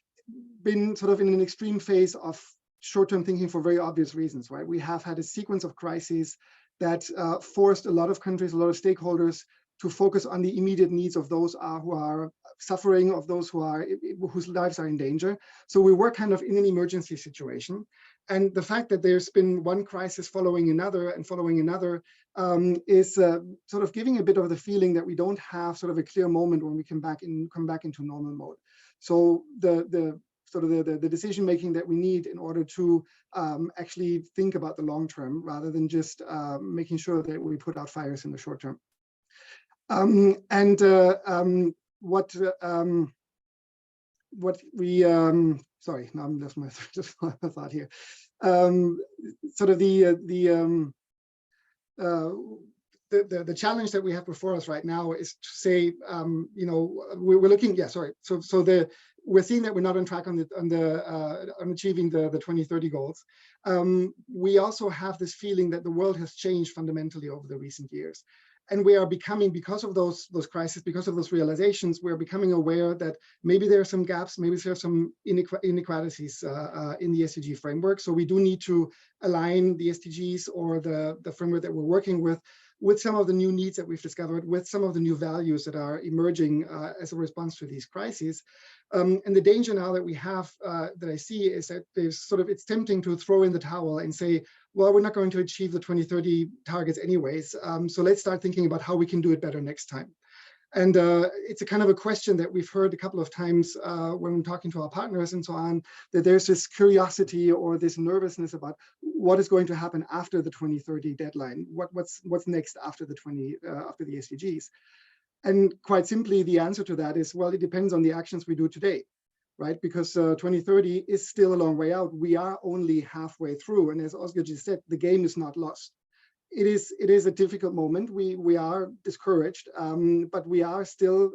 been sort of in an extreme phase of short-term thinking for very obvious reasons, right? We have had a sequence of crises that forced a lot of countries, a lot of stakeholders to focus on the immediate needs of those who are suffering, of those whose lives are in danger. So we were kind of in an emergency situation. And the fact that there's been one crisis following another and following another is sort of giving a bit of the feeling that we don't have sort of a clear moment when we come back into normal mode. So the decision making that we need in order to actually think about the long term rather than just making sure that we put out fires in the short term. What we sorry, now I'm lost my thought here. Sort of the challenge that we have before us right now is to say, we're looking, yeah, sorry. We're seeing that we're not on track on achieving the 2030 goals. We also have this feeling that the world has changed fundamentally over the recent years. And we are becoming, because of those crises, because of those realizations, we're becoming aware that maybe there are some gaps, maybe there are some inequalities in the SDG framework. So we do need to align the SDGs or the framework that we're working with some of the new needs that we've discovered, with some of the new values that are emerging as a response to these crises. And the danger now that we have, that I see, is that it's tempting to throw in the towel and say, well, we're not going to achieve the 2030 targets anyways. So let's start thinking about how we can do it better next time. And it's a kind of a question that we've heard a couple of times when talking to our partners and so on, that there's this curiosity or this nervousness about what is going to happen after the 2030 deadline. What's next after the SDGs? And quite simply, the answer to that is, well, it depends on the actions we do today, right? Because 2030 is still a long way out. We are only halfway through. And as Oezge just said, the game is not lost. It is a difficult moment. We are discouraged, but we are still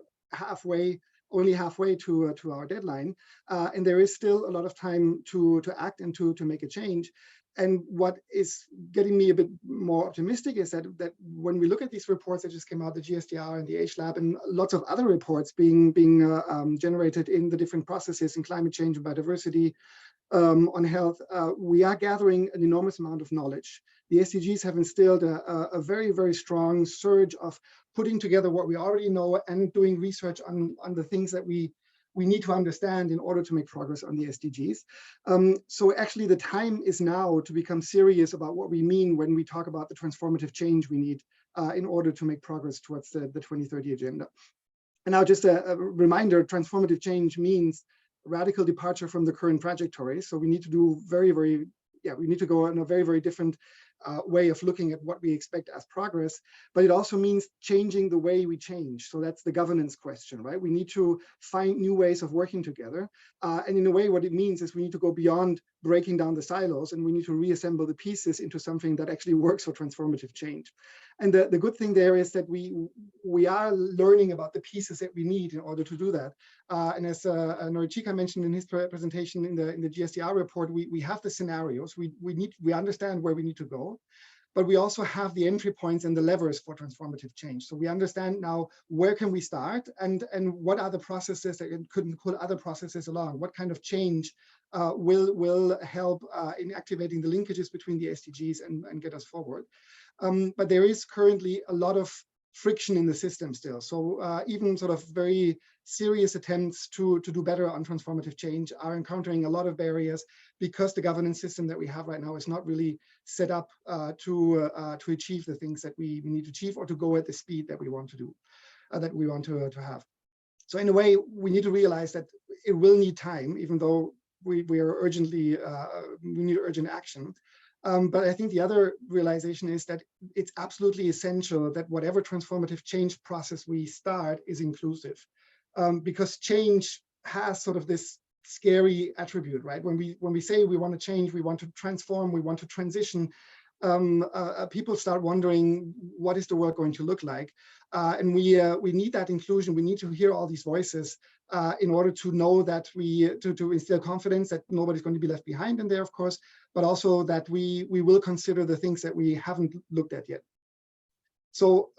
only halfway to our deadline. And there is still a lot of time to act and to make a change. And what is getting me a bit more optimistic is that when we look at these reports that just came out, the GSDR and the HLAB and lots of other reports being generated in the different processes in climate change and biodiversity, on health, we are gathering an enormous amount of knowledge. The SDGs have instilled a very, very strong surge of putting together what we already know and doing research on the things that we need to understand in order to make progress on the SDGs. So actually the time is now to become serious about what we mean when we talk about the transformative change we need in order to make progress towards the 2030 agenda. And now just a reminder, transformative change means radical departure from the current trajectory. So we need to do we need to go in a very, very different way of looking at what we expect as progress, but it also means changing the way we change. So that's the governance question, right? We need to find new ways of working together. And in a way, what it means is we need to go beyond breaking down the silos, and we need to reassemble the pieces into something that actually works for transformative change. And the good thing there is that we are learning about the pieces that we need in order to do that. And as Norichika mentioned in his presentation in the GSDR report, we have the scenarios. We understand where we need to go, but we also have the entry points and the levers for transformative change. So we understand now where can we start, and what are the processes that could pull other processes along. What kind of change will help in activating the linkages between the SDGs and get us forward. But there is currently a lot of friction in the system still. So even sort of very serious attempts to do better on transformative change are encountering a lot of barriers because the governance system that we have right now is not really set up to achieve the things that we need to achieve, or to go at the speed that we want to do, to have. So in a way, we need to realize that it will need time, even though we need urgent action. But I think the other realization is that it's absolutely essential that whatever transformative change process we start is inclusive, because change has sort of this scary attribute, right? When we say we want to change, we want to transform, we want to transition, people start wondering, what is the world going to look like? And we need that inclusion. We need to hear all these voices in order to know that to instill confidence that nobody's going to be left behind in there, of course, but also that we will consider the things that we haven't looked at yet. So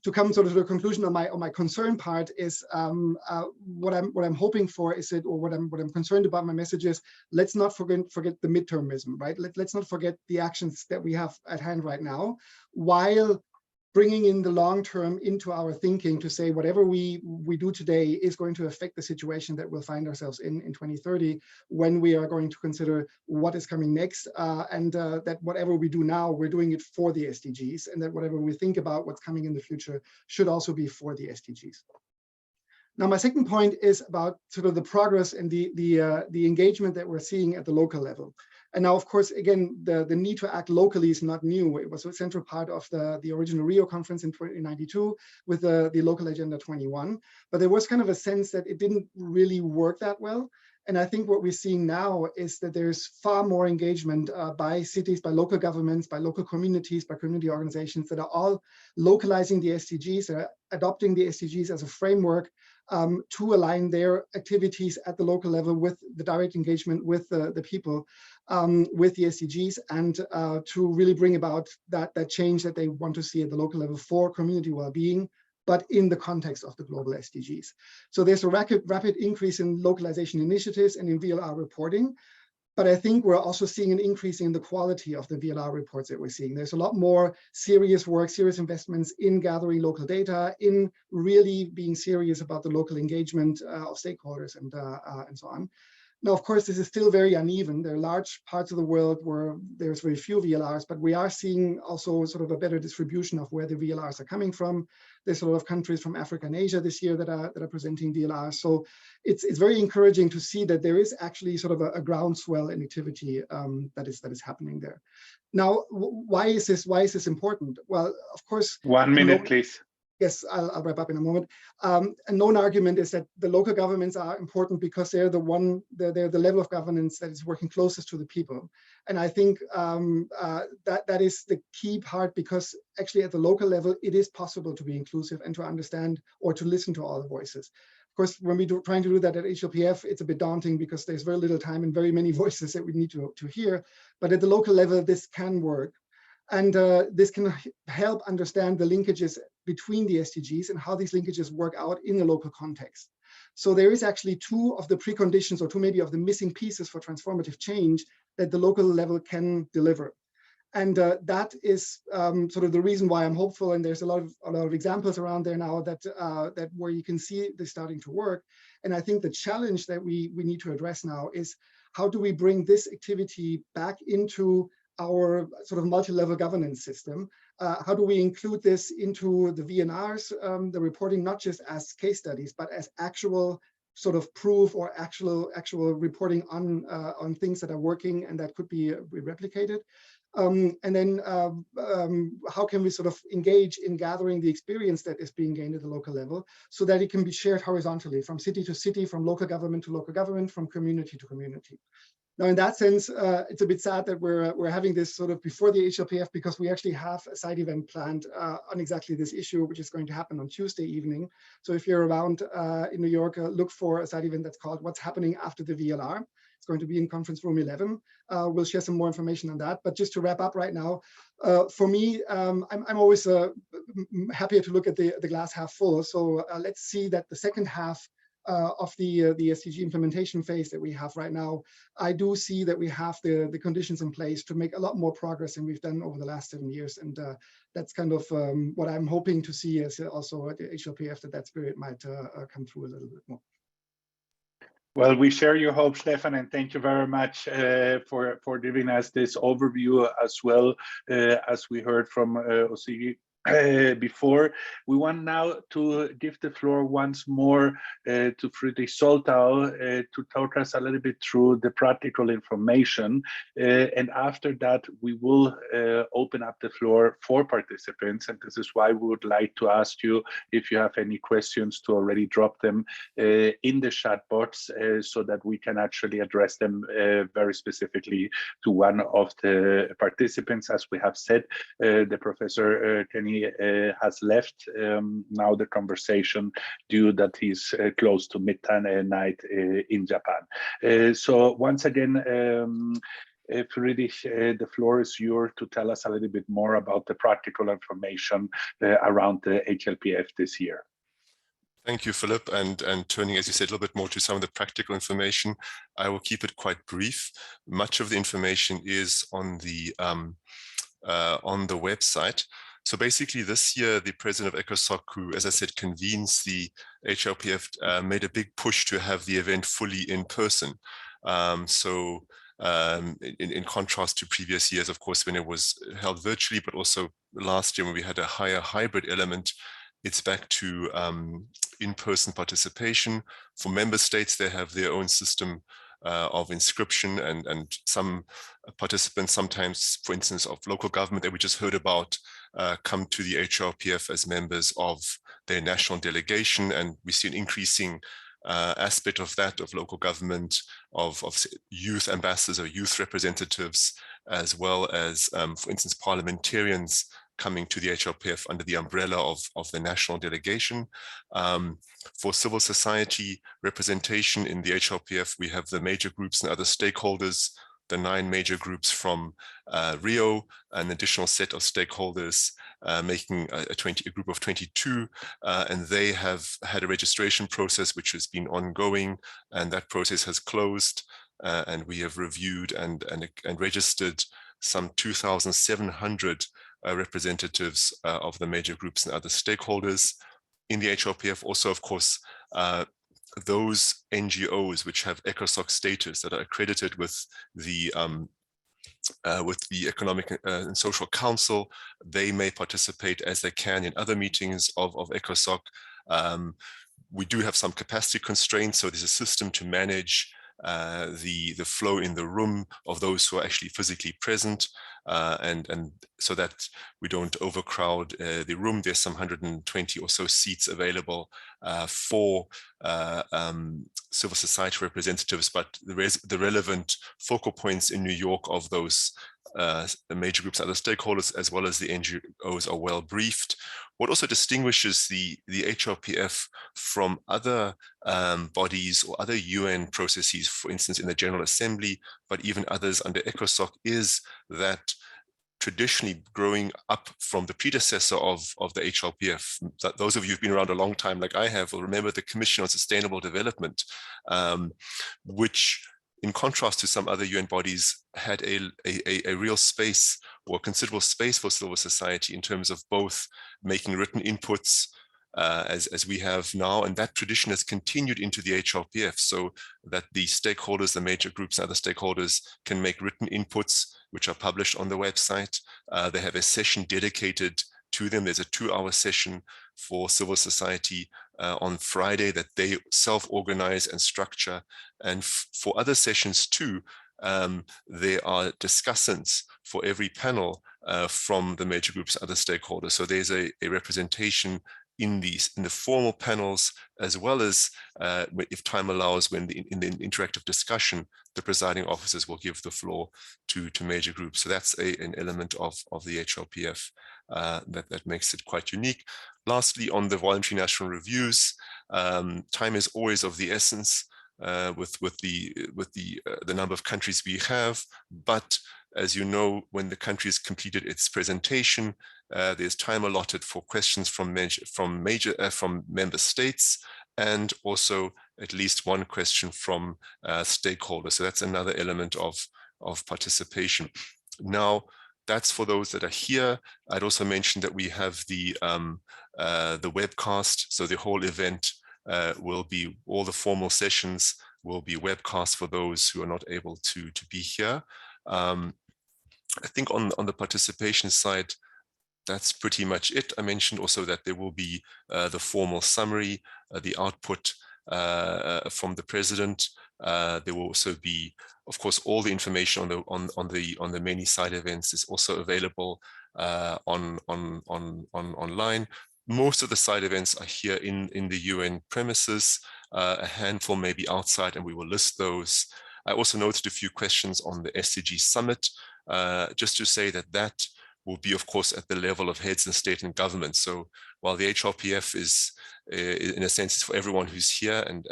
to come sort of to the conclusion on my concern part is what I'm hoping for is it, or what I'm concerned about, my message is, let's not forget the midtermism, right? Let's not forget the actions that we have at hand right now, while bringing in the long term into our thinking to say whatever we do today is going to affect the situation that we'll find ourselves in 2030, when we are going to consider what is coming next, and that whatever we do now, we're doing it for the SDGs, and that whatever we think about what's coming in the future should also be for the SDGs. Now, my second point is about sort of the progress and the engagement that we're seeing at the local level. And now, of course, again, the need to act locally is not new. It was a central part of the original Rio conference in 1992 with the Local Agenda 21. But there was kind of a sense that it didn't really work that well. And I think what we're seeing now is that there's far more engagement by cities, by local governments, by local communities, by community organizations that are all localizing the SDGs, adopting the SDGs as a framework to align their activities at the local level with the direct engagement with the people, with the SDGs, and to really bring about that change that they want to see at the local level for community well-being, but in the context of the global SDGs. So there's a rapid increase in localization initiatives and in VLR reporting. But I think we're also seeing an increase in the quality of the VLR reports that we're seeing. There's a lot more serious work, serious investments in gathering local data, in really being serious about the local engagement of stakeholders and so on. Now, of course, this is still very uneven. There are large parts of the world where there's very few VLRs, but we are seeing also sort of a better distribution of where the VLRs are coming from. There's a lot of countries from Africa and Asia this year that are presenting VLRs. So it's very encouraging to see that there is actually sort of a groundswell in activity that is happening there. Now, why is this important? Well, of course, 1 minute, please. Yes, I'll wrap up in a moment. A known argument is that the local governments are important because they're the level of governance that is working closest to the people. And I think that is the key part, because actually at the local level, it is possible to be inclusive and to understand or to listen to all the voices. Of course, when we're trying to do that at HLPF, it's a bit daunting because there's very little time and very many voices that we need to hear. But at the local level, this can work. And this can help understand the linkages between the SDGs and how these linkages work out in the local context. So there is actually two of the preconditions, or two maybe of the missing pieces for transformative change that the local level can deliver. And that is sort of the reason why I'm hopeful. And there's a lot of examples around there now that where you can see this starting to work. And I think the challenge that we need to address now is, how do we bring this activity back into our sort of multi-level governance system? How do we include this into the VNRs, the reporting, not just as case studies, but as actual sort of proof or actual reporting on things that are working and that could be replicated? And then how can we sort of engage in gathering the experience that is being gained at the local level so that it can be shared horizontally from city to city, from local government to local government, from community to community? Now, in that sense, it's a bit sad that we're having this sort of before the HLPF, because we actually have a side event planned on exactly this issue, which is going to happen on Tuesday evening. So if you're around in New York, look for a side event that's called What's Happening After the VLR. It's going to be in conference room 11. We'll share some more information on that. But just to wrap up right now, for me, I'm always happier to look at the glass half full. So let's see that the second half of the SDG implementation phase that we have right now, I do see that we have the conditions in place to make a lot more progress than we've done over the last 7 years. And that's kind of what I'm hoping to see as also at the HLPF, that spirit might come through a little bit more. Well, we share your hope, Stefan, and thank you very much for giving us this overview as well as we heard from Oezge before. We want now to give the floor once more to Friedrich Soltau to talk us a little bit through the practical information. And after that, we will open up the floor for participants. And this is why we would like to ask you if you have any questions to already drop them in the chat box so that we can actually address them very specifically to one of the participants. As we have said, the Professor Kanie has left now the conversation due that he's close to midnight in Japan. So once again, Friedrich, the floor is yours to tell us a little bit more about the practical information around the HLPF this year. Thank you, Philipp. And turning, as you said, a little bit more to some of the practical information, I will keep it quite brief. Much of the information is on the website. So basically this year, the president of ECOSOC, who, as I said, convenes the HLPF, made a big push to have the event fully in person. In contrast to previous years, of course, when it was held virtually, but also last year when we had a higher hybrid element, it's back to in-person participation. For member states, they have their own system of inscription, and some participants sometimes, for instance, of local government that we just heard about, come to the HLPF as members of their national delegation, and we see an increasing aspect of that, of local government, of youth ambassadors or youth representatives, as well as, for instance, parliamentarians coming to the HLPF under the umbrella of the national delegation. For civil society representation in the HLPF, we have the major groups and other stakeholders, the 9 major groups from Rio, an additional set of stakeholders making a group of 22, and they have had a registration process which has been ongoing, and that process has closed, and we have reviewed and registered some 2,700 representatives of the major groups and other stakeholders. In the HLPF also, of course, those NGOs which have ECOSOC status that are accredited with the Economic and Social Council, they may participate as they can in other meetings of ECOSOC. We do have some capacity constraints, so there's a system to manage the flow in the room of those who are actually physically present, and so that we don't overcrowd the room. There's some 120 or so seats available for civil society representatives, but the relevant focal points in New York of those the major groups, other stakeholders, as well as the NGOs, are well briefed. What also distinguishes the HLPF from other bodies or other UN processes, for instance, in the General Assembly, but even others under ECOSOC, is that traditionally growing up from the predecessor of the HLPF, that those of you who've been around a long time like I have will remember the Commission on Sustainable Development, which, in contrast to some other UN bodies, had a real space or considerable space for civil society in terms of both making written inputs as we have now, and that tradition has continued into the HLPF, so that the stakeholders, the major groups, and other stakeholders can make written inputs which are published on the website. They have a session dedicated to them. There's a 2-hour session for civil society on Friday that they self-organize and structure. And for other sessions too, there are discussants for every panel from the major groups, other stakeholders. So there's a representation in the formal panels, as well as, if time allows, in the interactive discussion, the presiding officers will give the floor to major groups. So that's an element of the HLPF that makes it quite unique. Lastly, on the voluntary national reviews, time is always of the essence with the number of countries we have, but as you know, when the country has completed its presentation, there's time allotted for questions from member states, and also at least one question from stakeholders. So that's another element of participation. Now, that's for those that are here. I'd also mention that we have the webcast, so the whole event will be, all the formal sessions will be webcast for those who are not able to be here. I think on the participation side, that's pretty much it. I mentioned also that there will be the formal summary, the output from the president. There will also be, of course, all the information on the many side events is also available online. Most of the side events are here in the UN premises. A handful may be outside, and we will list those. I also noted a few questions on the SDG Summit, just to say that will be, of course, at the level of heads of state and government. So while the HLPF is, in a sense, it's for everyone who's here and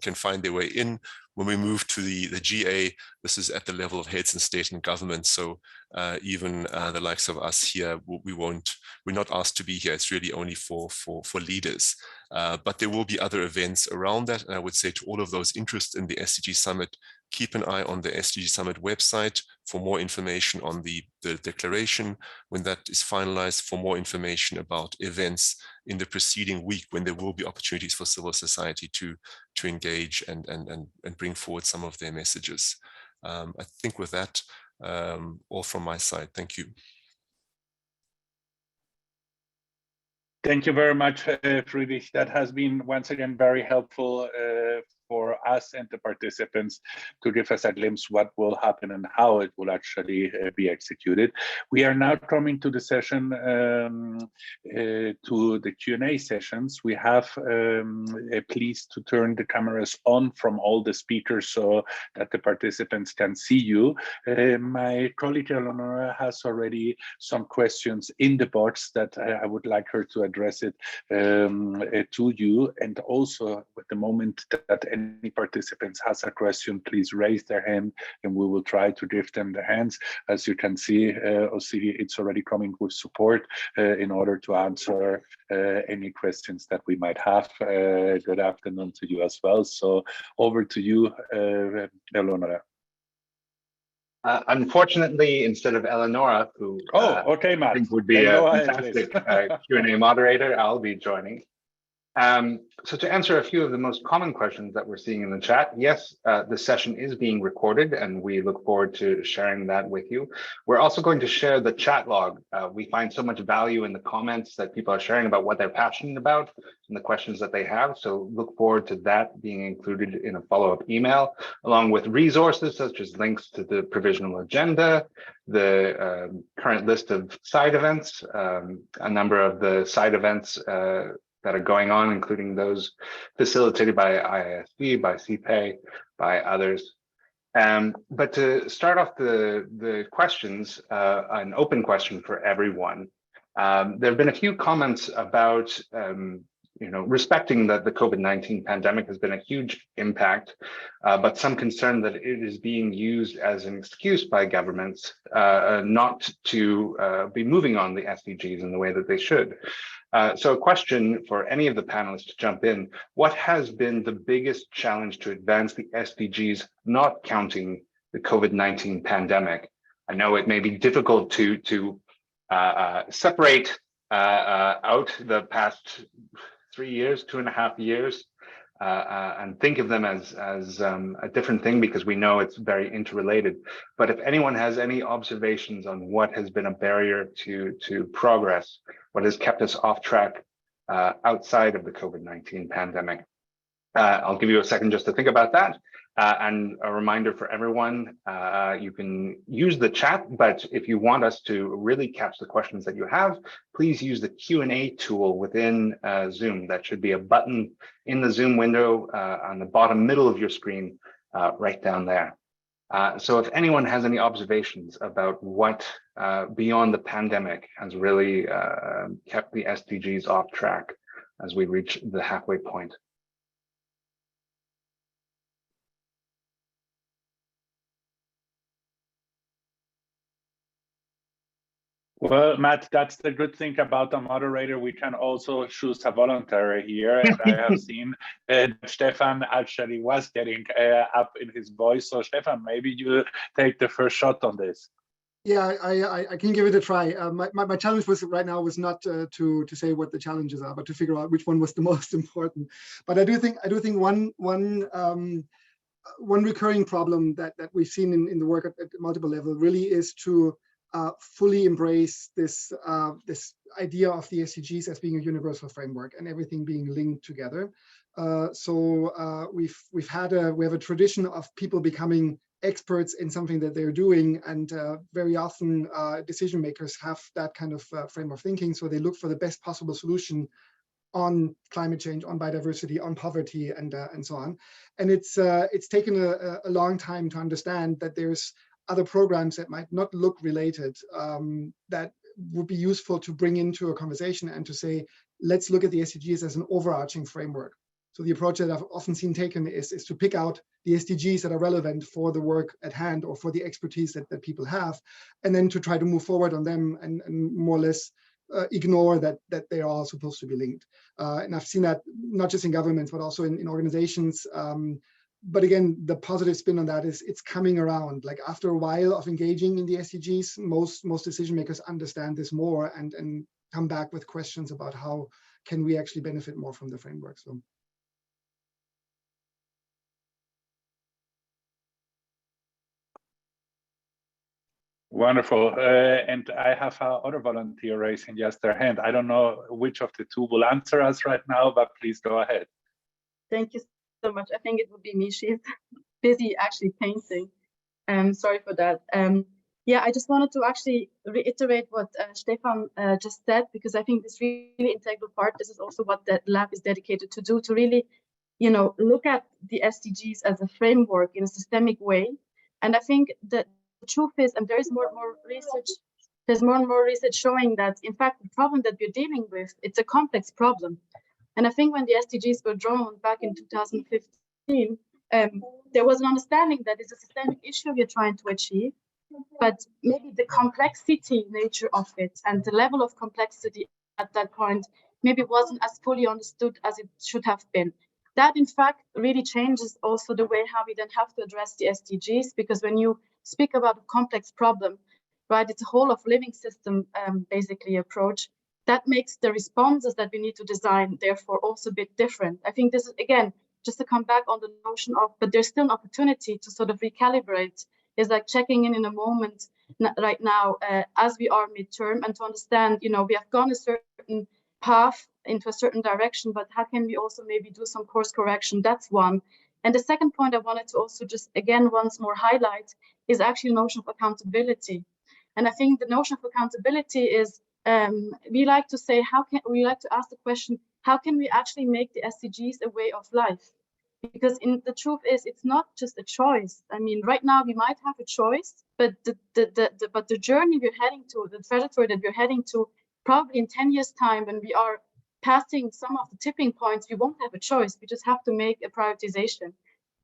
can find their way in, when we move to the GA, this is at the level of heads of state and government. So even the likes of us here, we're not asked to be here. It's really only for leaders. But there will be other events around that. And I would say to all of those interested in the SDG Summit, keep an eye on the SDG Summit website for more information on the declaration when that is finalized, for more information about events in the preceding week when there will be opportunities for civil society to engage and bring forward some of their messages. I think with that, all from my side. Thank you. Thank you very much, Friedrich. That has been once again very helpful for us and the participants to give us a glimpse what will happen and how it will actually be executed. We are now coming to the session, to the Q&A sessions. We have pleased to turn the cameras on from all the speakers so that the participants can see you. My colleague Eleonora has already some questions in the box that I would like her to address it to you. And also, at the moment that any participants has a question, please raise their hand and we will try to give them the hands. As you can see, it's already coming with support in order to answer any questions that we might have. Good afternoon to you as well. So over to you, Eleonora. Unfortunately, instead of Eleonora, who okay, Matt. I think would be a fantastic Q&A moderator, I'll be joining. So to answer a few of the most common questions that we're seeing in the chat, yes, the session is being recorded and we look forward to sharing that with you. We're also going to share the chat log. We find so much value in the comments that people are sharing about what they're passionate about and the questions that they have. So look forward to that being included in a follow-up email, along with resources such as links to the provisional agenda, the current list of side events, a number of the side events that are going on, including those facilitated by IISD, by CEPEI, by others. But to start off the questions, an open question for everyone. There have been a few comments about respecting that the COVID-19 pandemic has been a huge impact, but some concern that it is being used as an excuse by governments not to be moving on the SDGs in the way that they should. So a question for any of the panelists to jump in: what has been the biggest challenge to advance the SDGs, not counting the COVID-19 pandemic? I know it may be difficult to separate out the past 3 years, 2.5 years, and think of them as a different thing because we know it's very interrelated. But if anyone has any observations on what has been a barrier to progress, what has kept us off track outside of the COVID-19 pandemic, I'll give you a second just to think about that. And a reminder for everyone, you can use the chat, but if you want us to really catch the questions that you have, please use the Q&A tool within Zoom. That should be a button in the Zoom window on the bottom middle of your screen, right down there. So if anyone has any observations about what beyond the pandemic has really kept the SDGs off track as we reach the halfway point. Well, Matt, that's the good thing about a moderator. We can also choose a volunteer here. And I have seen Stefan actually was getting up in his voice. So Stefan, maybe you take the first shot on this. Yeah, I can give it a try. My challenge right now was not to say what the challenges are, but to figure out which one was the most important. But I do think one recurring problem that we've seen in the work at multiple levels really is to fully embrace this idea of the SDGs as being a universal framework and everything being linked together. So we have a tradition of people becoming experts in something that they're doing, and very often decision makers have that kind of frame of thinking. So they look for the best possible solution on climate change, on biodiversity, on poverty, and so on. And it's taken a long time to understand that there's other programs that might not look related that would be useful to bring into a conversation and to say, let's look at the SDGs as an overarching framework. So the approach that I've often seen taken is to pick out the SDGs that are relevant for the work at hand or for the expertise that people have, and then to try to move forward on them and more or less ignore that they are all supposed to be linked. And I've seen that not just in governments, but also in organizations. But again, the positive spin on that is it's coming around. Like after a while of engaging in the SDGs, most decision makers understand this more and come back with questions about how can we actually benefit more from the framework. So. Wonderful. And I have other volunteer raising just their hand. I don't know which of the two will answer us right now, but please go ahead. Thank you so much. I think it would be me. She's busy actually painting. Sorry for that. Yeah, I just wanted to actually reiterate what Stefan just said, because I think this really integral part, this is also what the lab is dedicated to do, to really, you know, look at the SDGs as a framework in a systemic way. And I think that the truth is, and there is more and more research, there's more and more research showing that, in fact, the problem that we're dealing with, it's a complex problem. And I think when the SDGs were drawn back in 2015, there was an understanding that it's a systemic issue we're trying to achieve, but maybe the complexity nature of it and the level of complexity at that point maybe wasn't as fully understood as it should have been. That, in fact, really changes also the way how we then have to address the SDGs, because when you speak about a complex problem, right, it's a whole of living system basically approach. That makes the responses that we need to design, therefore, also a bit different. I think this is, again, just to come back on the notion of, but there's still an opportunity to sort of recalibrate. Is like checking in a moment right now as we are midterm, and to understand, you know, we have gone a certain path into a certain direction, but how can we also maybe do some course correction? That's one. And the second point I wanted to also just again once more highlight is actually the notion of accountability. And I think the notion of accountability is, we like to say, we like to ask the question, how can we actually make the SDGs a way of life? Because the truth is, it's not just a choice. I mean, right now we might have a choice, but the journey we're heading to, the trajectory that we're heading to, probably in 10 years' time, when we are passing some of the tipping points, we won't have a choice. We just have to make a prioritization.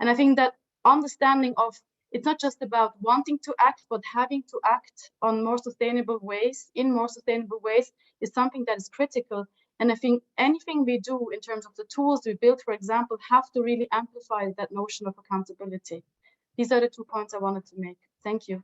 And I think that understanding of, it's not just about wanting to act, but having to act on more sustainable ways, in more sustainable ways, is something that is critical. And I think anything we do in terms of the tools we build, for example, have to really amplify that notion of accountability. These are the 2 points I wanted to make. Thank you.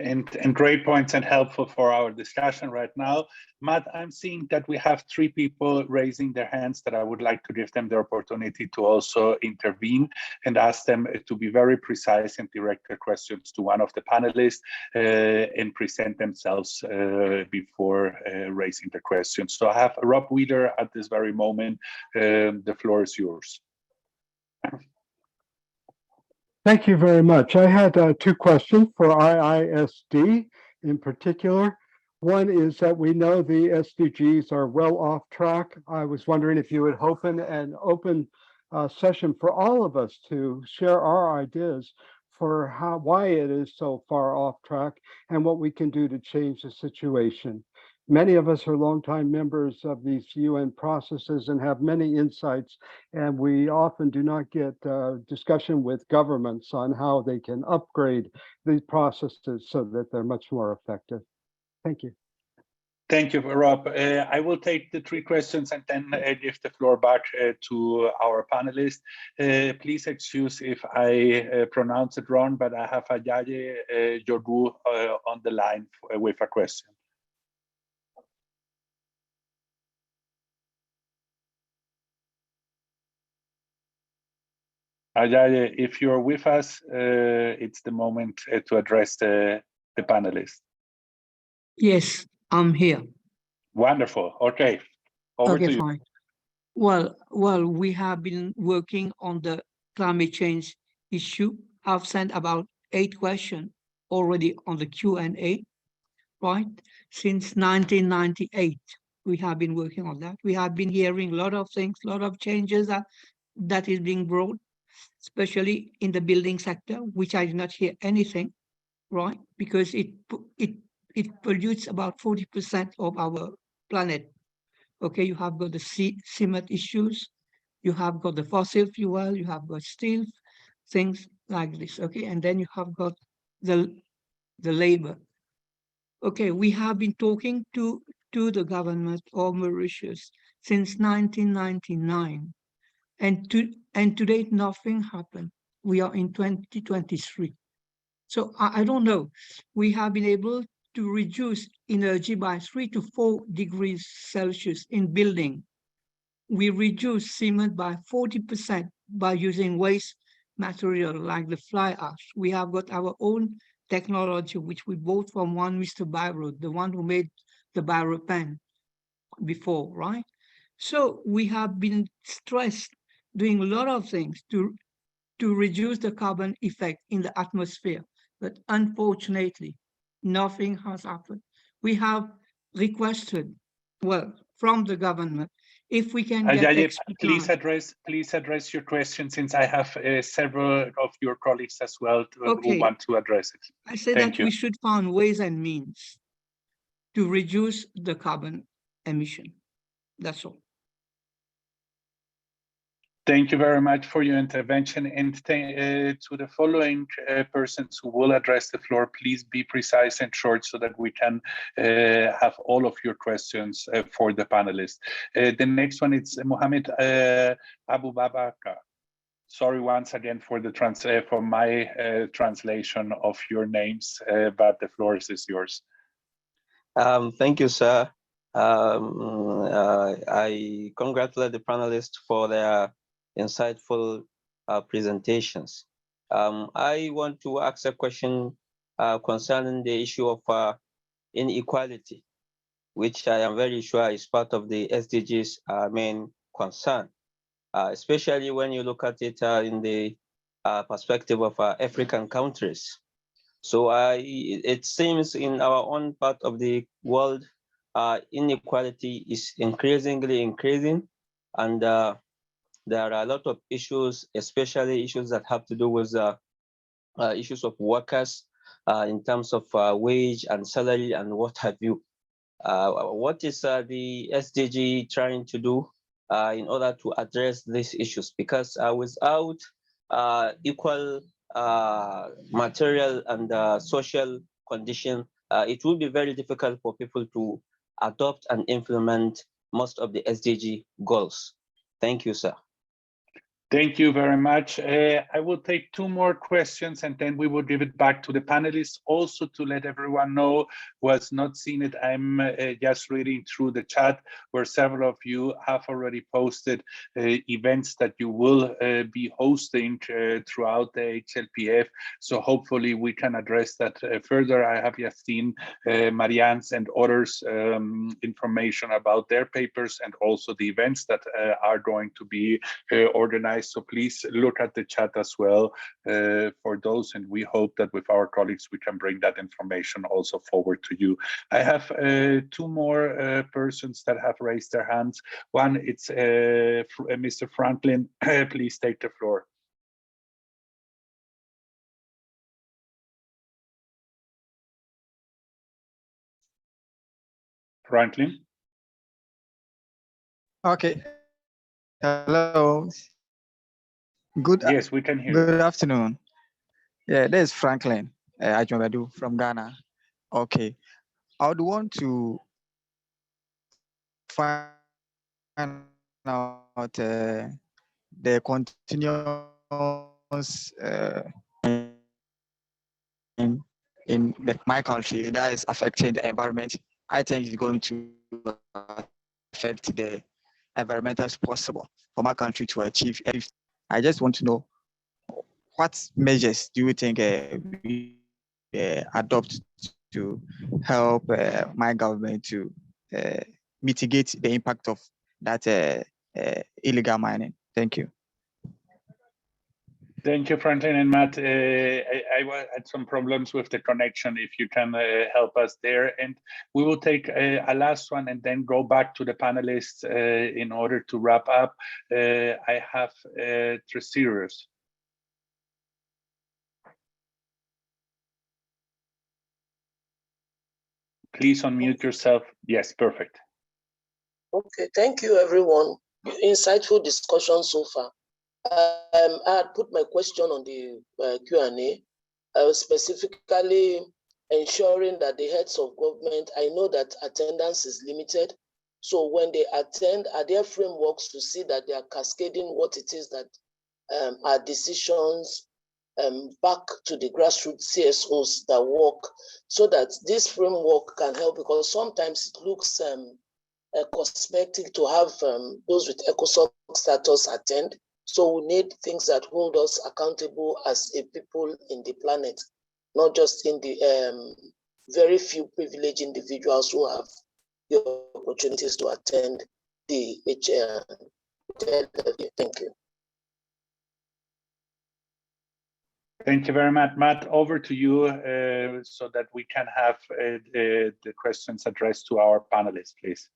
And great points and helpful for our discussion right now. Matt, I'm seeing that we have 3 people raising their hands that I would like to give them the opportunity to also intervene and ask them to be very precise and direct their questions to one of the panelists and present themselves before raising the questions. So I have Rob Wheeler at this very moment. The floor is yours. Thank you very much. I had 2 questions for IISD in particular. One is that we know the SDGs are well off track. I was wondering if you would open an open session for all of us to share our ideas for why it is so far off track and what we can do to change the situation. Many of us are longtime members of these UN processes and have many insights, and we often do not get discussion with governments on how they can upgrade these processes so that they're much more effective. Thank you. Thank you, Rob. I will take the 3 questions and then give the floor back to our panelists. Please excuse if I pronounce it wrong, but I have Ayaye Yodu on the line with a question. Ayaye, if you're with us, it's the moment to address the panelists. Yes, I'm here. Wonderful. Okay. Over to you. Fine. Well, we have been working on the climate change issue. I've sent about 8 questions already on the Q&A, right? Since 1998, we have been working on that. We have been hearing a lot of things, a lot of changes that is being brought, especially in the building sector, which I did not hear anything, right? Because it pollutes about 40% of our planet. Okay, you have got the cement issues, you have got the fossil fuel, you have got steel, things like this. Okay, and then you have got the labor. Okay, we have been talking to the government of Mauritius since 1999. And to date, nothing happened. We are in 2023. So I don't know. We have been able to reduce energy by 3 to 4 degrees Celsius in building. We reduce cement by 40% by using waste material like the fly ash. We have got our own technology, which we bought from one Mr. Byro, the one who made the Byro pen before, right? So we have been stressed doing a lot of things to reduce the carbon effect in the atmosphere, but unfortunately, nothing has happened. We have requested, well, from the government, if we can get extra please time. address your question, since I have several of your colleagues as well who Okay. want to address it. I say Thank that you. we should find ways and means to reduce the carbon emission. That's all. Thank you very much for your intervention, and to the following persons who will address the floor, please be precise and short so that we can have all of your questions for the panelists. The next one is Mohammed Abu Babaka. Sorry once again for the for my translation of your names, but the floor is yours. Thank you, sir. I congratulate the panelists for their insightful presentations. I want to ask a question concerning the issue of inequality, which I am very sure is part of the SDGs main concern, especially when you look at it in the perspective of African countries. So it seems in our own part of the world, inequality is increasingly increasing, and there are a lot of issues, especially issues that have to do with issues of workers in terms of wage and salary and what have you. What is the SDG trying to do in order to address these issues? Because without equal material and social condition, it will be very difficult for people to adopt and implement most of the SDG goals. Thank you, sir. Thank you very much. I will take two more questions and then we will give it back to the panelists. Also, to let everyone know who has not seen it, I'm just reading through the chat where several of you have already posted events that you will be hosting throughout the HLPF. So hopefully we can address that further. I have just seen Marianne's and others information about their papers and also the events that are going to be organized. So please look at the chat as well for those, and we hope that with our colleagues we can bring that information also forward to you. I have two more persons that have raised their hands. One, it's Mr. Franklin. Please take the floor. Franklin. Okay. Hello. Yes, we can hear you. Good you. afternoon. Yeah, this is Franklin Ajumadu from Ghana. Okay. I would want to find out the continuous in my country that is affecting the environment. I think it's going to affect the environment as possible for my country to achieve. I just want to know what measures do you think we adopt to help my government to mitigate the impact of that illegal mining? Thank you. Thank you, Franklin and Matt. I had some problems with the connection. If you can help us there, and we will take a last one and then go back to the panelists in order to wrap up. I have Tresirius. Please unmute yourself. Yes, perfect. Okay, thank you, everyone. Insightful discussion so far. I had put my question on the Q&A, specifically ensuring that the heads of government, I know that attendance is limited. So when they attend, are there frameworks to see that they are cascading what it is that are decisions back to the grassroots CSOs that work, so that this framework can help? Because sometimes it looks cosmetic to have those with ECOSOC status attend. So we need things that hold us accountable as a people in the planet, not just in the very few privileged individuals who have the opportunities to attend the HLPF. Thank you. Thank you very much, Matt. Over to you so that we can have the questions addressed to our panelists, please.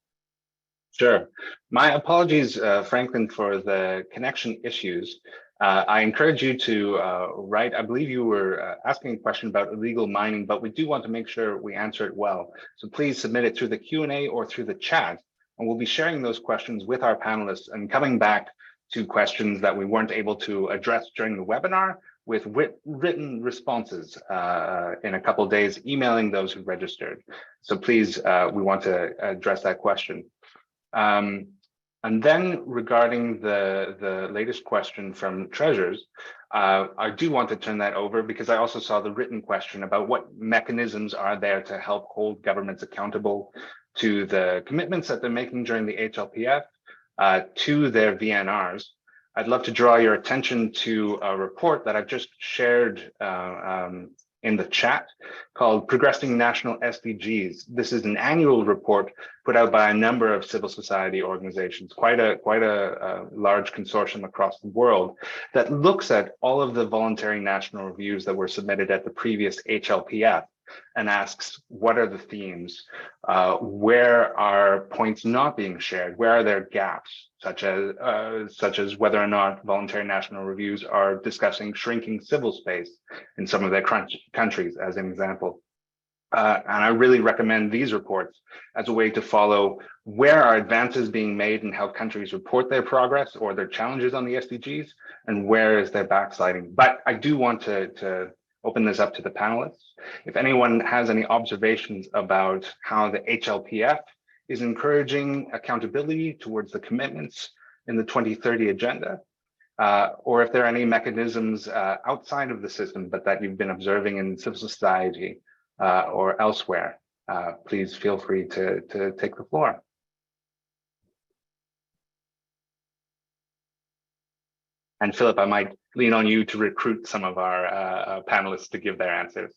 Sure. My apologies, Franklin, for the connection issues. I encourage you to write. I believe you were asking a question about illegal mining, but we do want to make sure we answer it well. So please submit it through the Q&A or through the chat, and we'll be sharing those questions with our panelists and coming back to questions that we weren't able to address during the webinar with written responses in a couple of days, emailing those who registered. So please, we want to address that question. And then regarding the latest question from Treasures, I do want to turn that over because I also saw the written question about what mechanisms are there to help hold governments accountable to the commitments that they're making during the HLPF, to their VNRs. I'd love to draw your attention to a report that I've just shared in the chat called Progressing National SDGs. This is an annual report put out by a number of civil society organizations, quite a large consortium across the world, that looks at all of the voluntary national reviews that were submitted at the previous HLPF and asks, what are the themes? Where are points not being shared? Where are there gaps, such as whether or not voluntary national reviews are discussing shrinking civil space in some of their countries, as an example. And I really recommend these reports as a way to follow where are advances being made in how countries report their progress or their challenges on the SDGs, and where is their backsliding. But I do want to open this up to the panelists. If anyone has any observations about how the HLPF is encouraging accountability towards the commitments in the 2030 agenda, or if there are any mechanisms outside of the system, but that you've been observing in civil society or elsewhere, please feel free to take the floor. And Philip, I might lean on you to recruit some of our panelists to give their answers.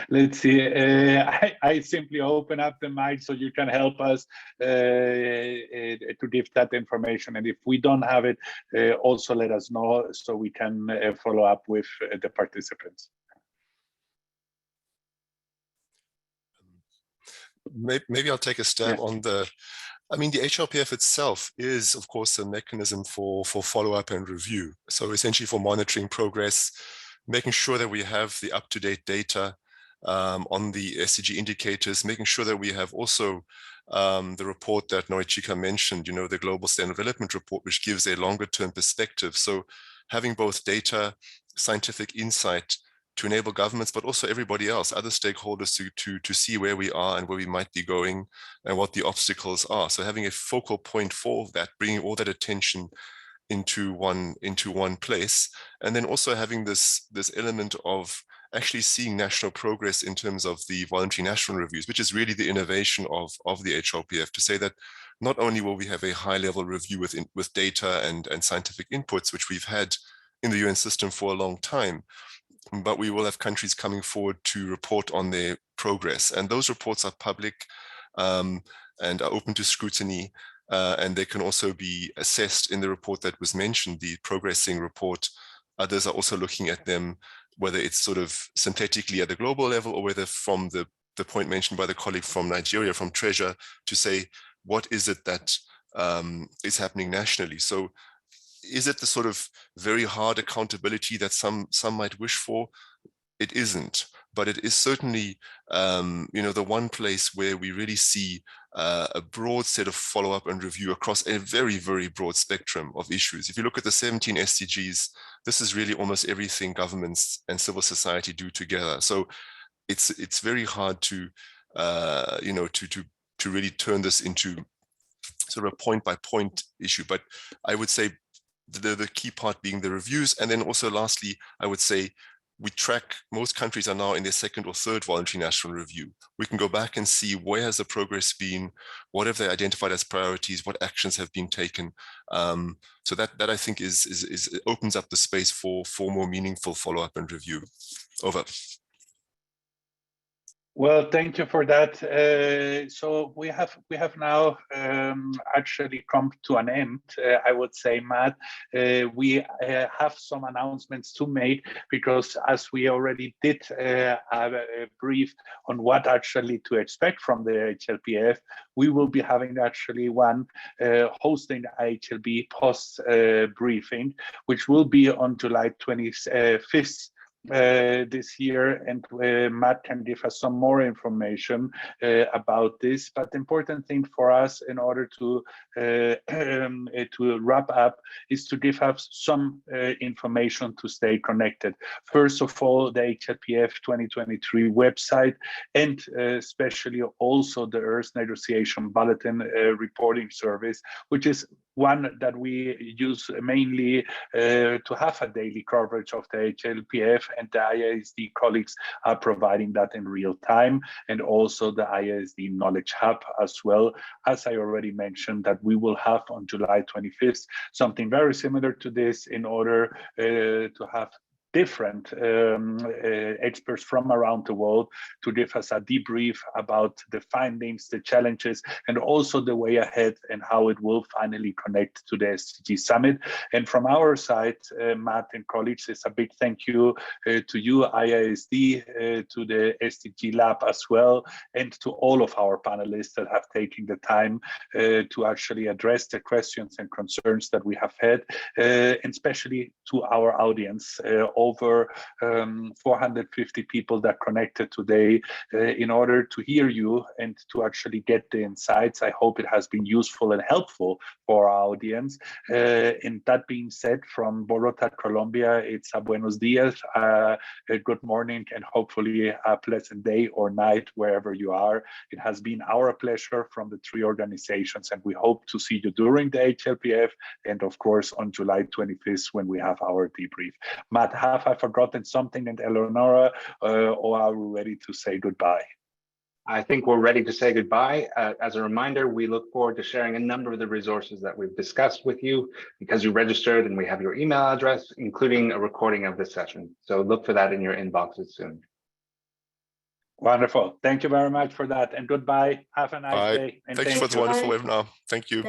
Let's see. I simply open up the mic so you can help us to give that information. And if we don't have it, also let us know so we can follow up with the participants. Maybe I'll take a stab on the, I mean, the HLPF itself is, of course, a mechanism for follow-up and review. So essentially for monitoring progress, making sure that we have the up-to-date data on the SDG indicators, making sure that we have also the report that Norichika mentioned, you know, the Global Sustainable Development Report, which gives a longer-term perspective. So having both data, scientific insight to enable governments, but also everybody else, other stakeholders to see where we are and where we might be going and what the obstacles are. So having a focal point for that, bringing all that attention into one place, and then also having this element of actually seeing national progress in terms of the voluntary national reviews, which is really the innovation of the HLPF, to say that not only will we have a high-level review with data and scientific inputs, which we've had in the UN system for a long time, but we will have countries coming forward to report on their progress. And those reports are public and are open to scrutiny. And they can also be assessed in the report that was mentioned, the progressing report. Others are also looking at them, whether it's sort of synthetically at the global level or whether from the point mentioned by the colleague from Nigeria, from Treasure, to say, what is it that is happening nationally? So is it the sort of very hard accountability that some might wish for? It isn't, but it is certainly, you know, the one place where we really see a broad set of follow-up and review across a very, very broad spectrum of issues. If you look at the 17 SDGs, this is really almost everything governments and civil society do together. So it's very hard to, you know, to really turn this into sort of a point-by-point issue. But I would say the key part being the reviews. And then also lastly, I would say we track, most countries are now in their second or third voluntary national review. We can go back and see where has the progress been, what have they identified as priorities, what actions have been taken. So that I think is opens up the space for more meaningful follow-up and review. Over. Well, thank you for that. So we have now actually come to an end. I would say, Matt, we have some announcements to make, because as we already did have a brief on what actually to expect from the HLPF, we will be having actually one hosting HLB post briefing, which will be on July 25th. This year, and Matt can give us some more information about this. But the important thing for us, in order to wrap up, is to give us some information to stay connected. First of all, the HLPF 2023 website, and especially also the Earth Negotiation Bulletin reporting service, which is one that we use mainly to have a daily coverage of the HLPF, and the IISD colleagues are providing that in real time, and also the IISD Knowledge Hub as well. As I already mentioned, that we will have on July 25th something very similar to this, in order to have different experts from around the world to give us a debrief about the findings, the challenges, and also the way ahead, and how it will finally connect to the SDG Summit. And from our side, Matt and colleagues, it's a big thank you to you, IISD, to the SDG Lab as well, and to all of our panelists that have taken the time to actually address the questions and concerns that we have had, and especially to our audience, over 450 people that connected today in order to hear you and to actually get the insights. I hope it has been useful and helpful for our audience. And that being said, from Bogota, Colombia, it's a buenos dias, a good morning, and hopefully a pleasant day or night wherever you are. It has been our pleasure from the three organizations, and we hope to see you during the HLPF, and of course on July 25th when we have our debrief. Matt, have I forgotten something, and Eleonora, or are we ready to say goodbye? I think we're ready to say goodbye. As a reminder, we look forward to sharing a number of the resources that we've discussed with you, because you registered and we have your email address, including a recording of this session. So look for that in your inboxes soon. Wonderful. Thank you very much for that, and goodbye. Have a nice day. And Thank you for the wonderful webinar. Thank you.